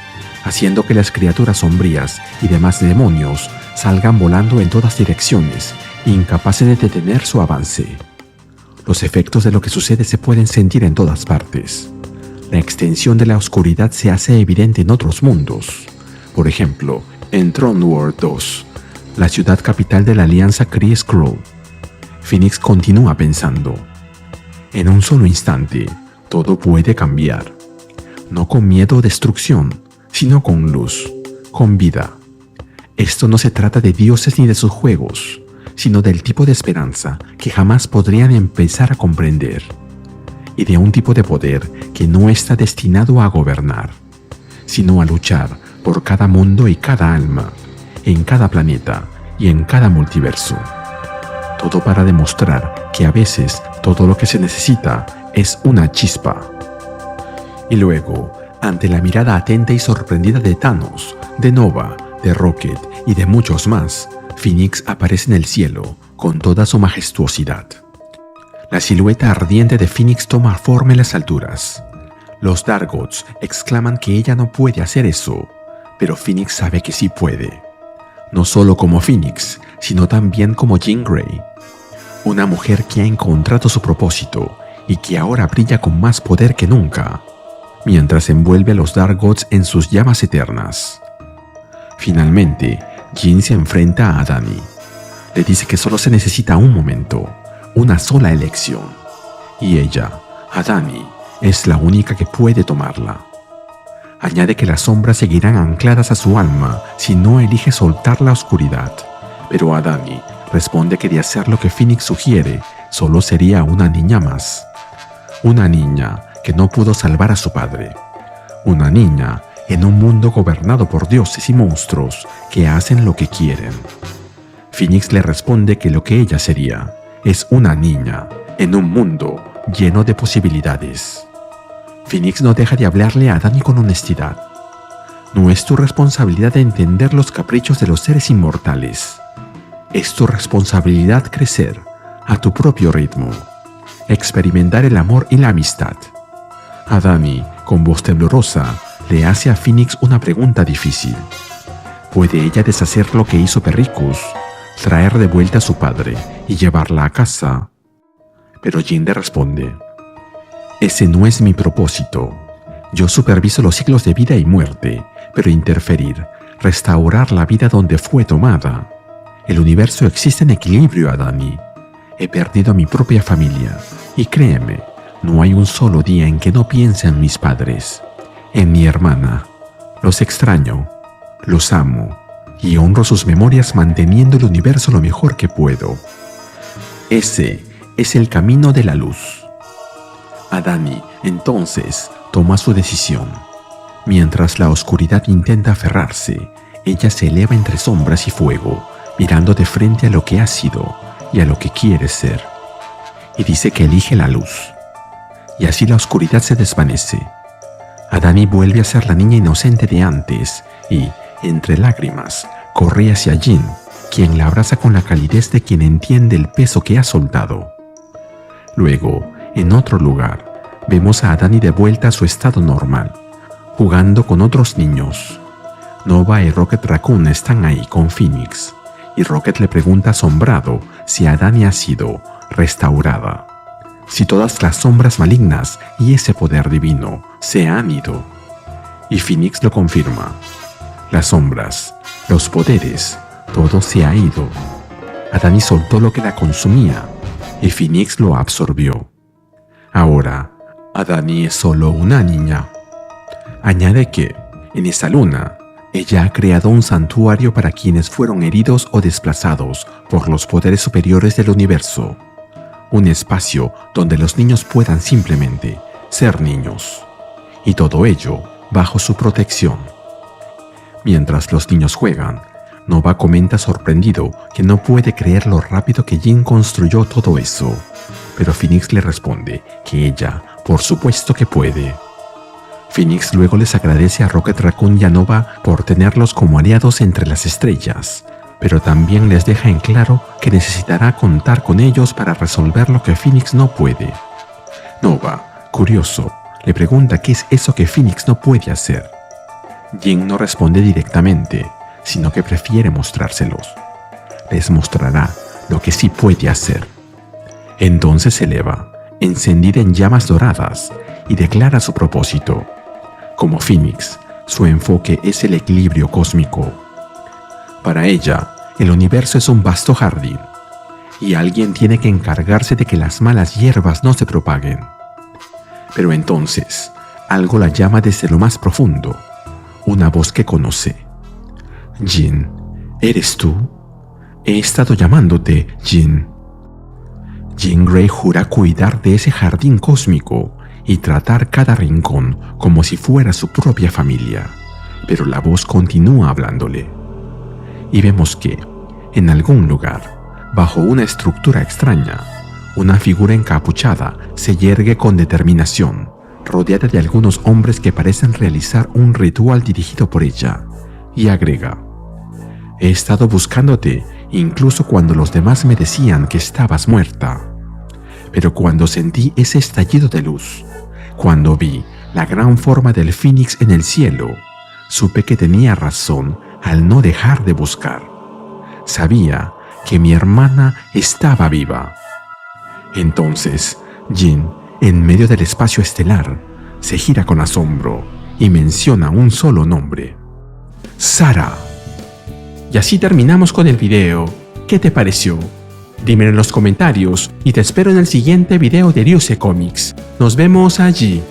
A: haciendo que las criaturas sombrías y demás demonios salgan volando en todas direcciones, incapaces de detener su avance. Los efectos de lo que sucede se pueden sentir en todas partes. La extensión de la oscuridad se hace evidente en otros mundos. Por ejemplo, en Throne World 2, la ciudad capital de la alianza Kree-Skrull. Phoenix continúa pensando: en un solo instante, todo puede cambiar. No con miedo o destrucción, sino con luz, con vida. Esto no se trata de dioses ni de sus juegos, sino del tipo de esperanza que jamás podrían empezar a comprender, y de un tipo de poder que no está destinado a gobernar, sino a luchar por cada mundo y cada alma, en cada planeta y en cada multiverso. Todo para demostrar que a veces todo lo que se necesita es una chispa. Y luego, ante la mirada atenta y sorprendida de Thanos, de Nova, de Rocket y de muchos más, Phoenix aparece en el cielo con toda su majestuosidad. La silueta ardiente de Phoenix toma forma en las alturas. Los Dark Gods exclaman que ella no puede hacer eso, pero Phoenix sabe que sí puede. No solo como Phoenix, sino también como Jean Grey, una mujer que ha encontrado su propósito y que ahora brilla con más poder que nunca, mientras envuelve a los Dark Gods en sus llamas eternas. Finalmente, Jean se enfrenta a Adani. Le dice que solo se necesita un momento, una sola elección, y ella, Adani, es la única que puede tomarla. Añade que las sombras seguirán ancladas a su alma si no elige soltar la oscuridad, pero Adani responde que de hacer lo que Phoenix sugiere, solo sería una niña más. Una niña que no pudo salvar a su padre. Una niña en un mundo gobernado por dioses y monstruos que hacen lo que quieren. Phoenix le responde que lo que ella sería es una niña en un mundo lleno de posibilidades. Phoenix no deja de hablarle a Adani con honestidad. No es tu responsabilidad entender los caprichos de los seres inmortales. Es tu responsabilidad crecer a tu propio ritmo, experimentar el amor y la amistad. Adani, con voz temblorosa, le hace a Phoenix una pregunta difícil. ¿Puede ella deshacer lo que hizo Perricus, traer de vuelta a su padre y llevarla a casa? Pero Jean le responde: ese no es mi propósito. Yo superviso los ciclos de vida y muerte, pero interferir, restaurar la vida donde fue tomada. El universo existe en equilibrio, Adani. He perdido a mi propia familia, y créeme, no hay un solo día en que no piense en mis padres, en mi hermana. Los extraño, los amo, y honro sus memorias manteniendo el universo lo mejor que puedo. Ese es el camino de la luz. Adani, entonces, toma su decisión. Mientras la oscuridad intenta aferrarse, ella se eleva entre sombras y fuego, mirando de frente a lo que ha sido y a lo que quiere ser. Y dice que elige la luz. Y así la oscuridad se desvanece. Adani vuelve a ser la niña inocente de antes y, entre lágrimas, corre hacia Jean, quien la abraza con la calidez de quien entiende el peso que ha soltado. Luego, en otro lugar, vemos a Adani de vuelta a su estado normal, jugando con otros niños. Nova y Rocket Raccoon están ahí con Phoenix, y Rocket le pregunta asombrado si Adani ha sido restaurada, si todas las sombras malignas y ese poder divino se han ido. Y Phoenix lo confirma. Las sombras, los poderes, todo se ha ido. Adani soltó lo que la consumía y Phoenix lo absorbió. Ahora, Adani es solo una niña. Añade que, en esa luna, ella ha creado un santuario para quienes fueron heridos o desplazados por los poderes superiores del universo. Un espacio donde los niños puedan simplemente ser niños. Y todo ello bajo su protección. Mientras los niños juegan, Nova comenta sorprendido que no puede creer lo rápido que Jin construyó todo eso, pero Phoenix le responde que ella, por supuesto que puede. Phoenix luego les agradece a Rocket Raccoon y a Nova por tenerlos como aliados entre las estrellas, pero también les deja en claro que necesitará contar con ellos para resolver lo que Phoenix no puede. Nova, curioso, le pregunta qué es eso que Phoenix no puede hacer. Jin no responde directamente, sino que prefiere mostrárselos. Les mostrará lo que sí puede hacer. Entonces se eleva, encendida en llamas doradas, y declara su propósito. Como Phoenix, su enfoque es el equilibrio cósmico. Para ella, el universo es un vasto jardín, y alguien tiene que encargarse de que las malas hierbas no se propaguen. Pero entonces, algo la llama desde lo más profundo, una voz que conoce. Jin, ¿eres tú? He estado llamándote, Jin. Jean Grey jura cuidar de ese jardín cósmico y tratar cada rincón como si fuera su propia familia, pero la voz continúa hablándole. Y vemos que, en algún lugar, bajo una estructura extraña, una figura encapuchada se yergue con determinación, rodeada de algunos hombres que parecen realizar un ritual dirigido por ella, y agrega: he estado buscándote incluso cuando los demás me decían que estabas muerta. Pero cuando sentí ese estallido de luz, cuando vi la gran forma del Phoenix en el cielo, supe que tenía razón al no dejar de buscar. Sabía que mi hermana estaba viva. Entonces, Jin, en medio del espacio estelar, se gira con asombro y menciona un solo nombre: Sara. Y así terminamos con el video. ¿Qué te pareció? Dímelo en los comentarios y te espero en el siguiente video de Ryusei Comics. Nos vemos allí.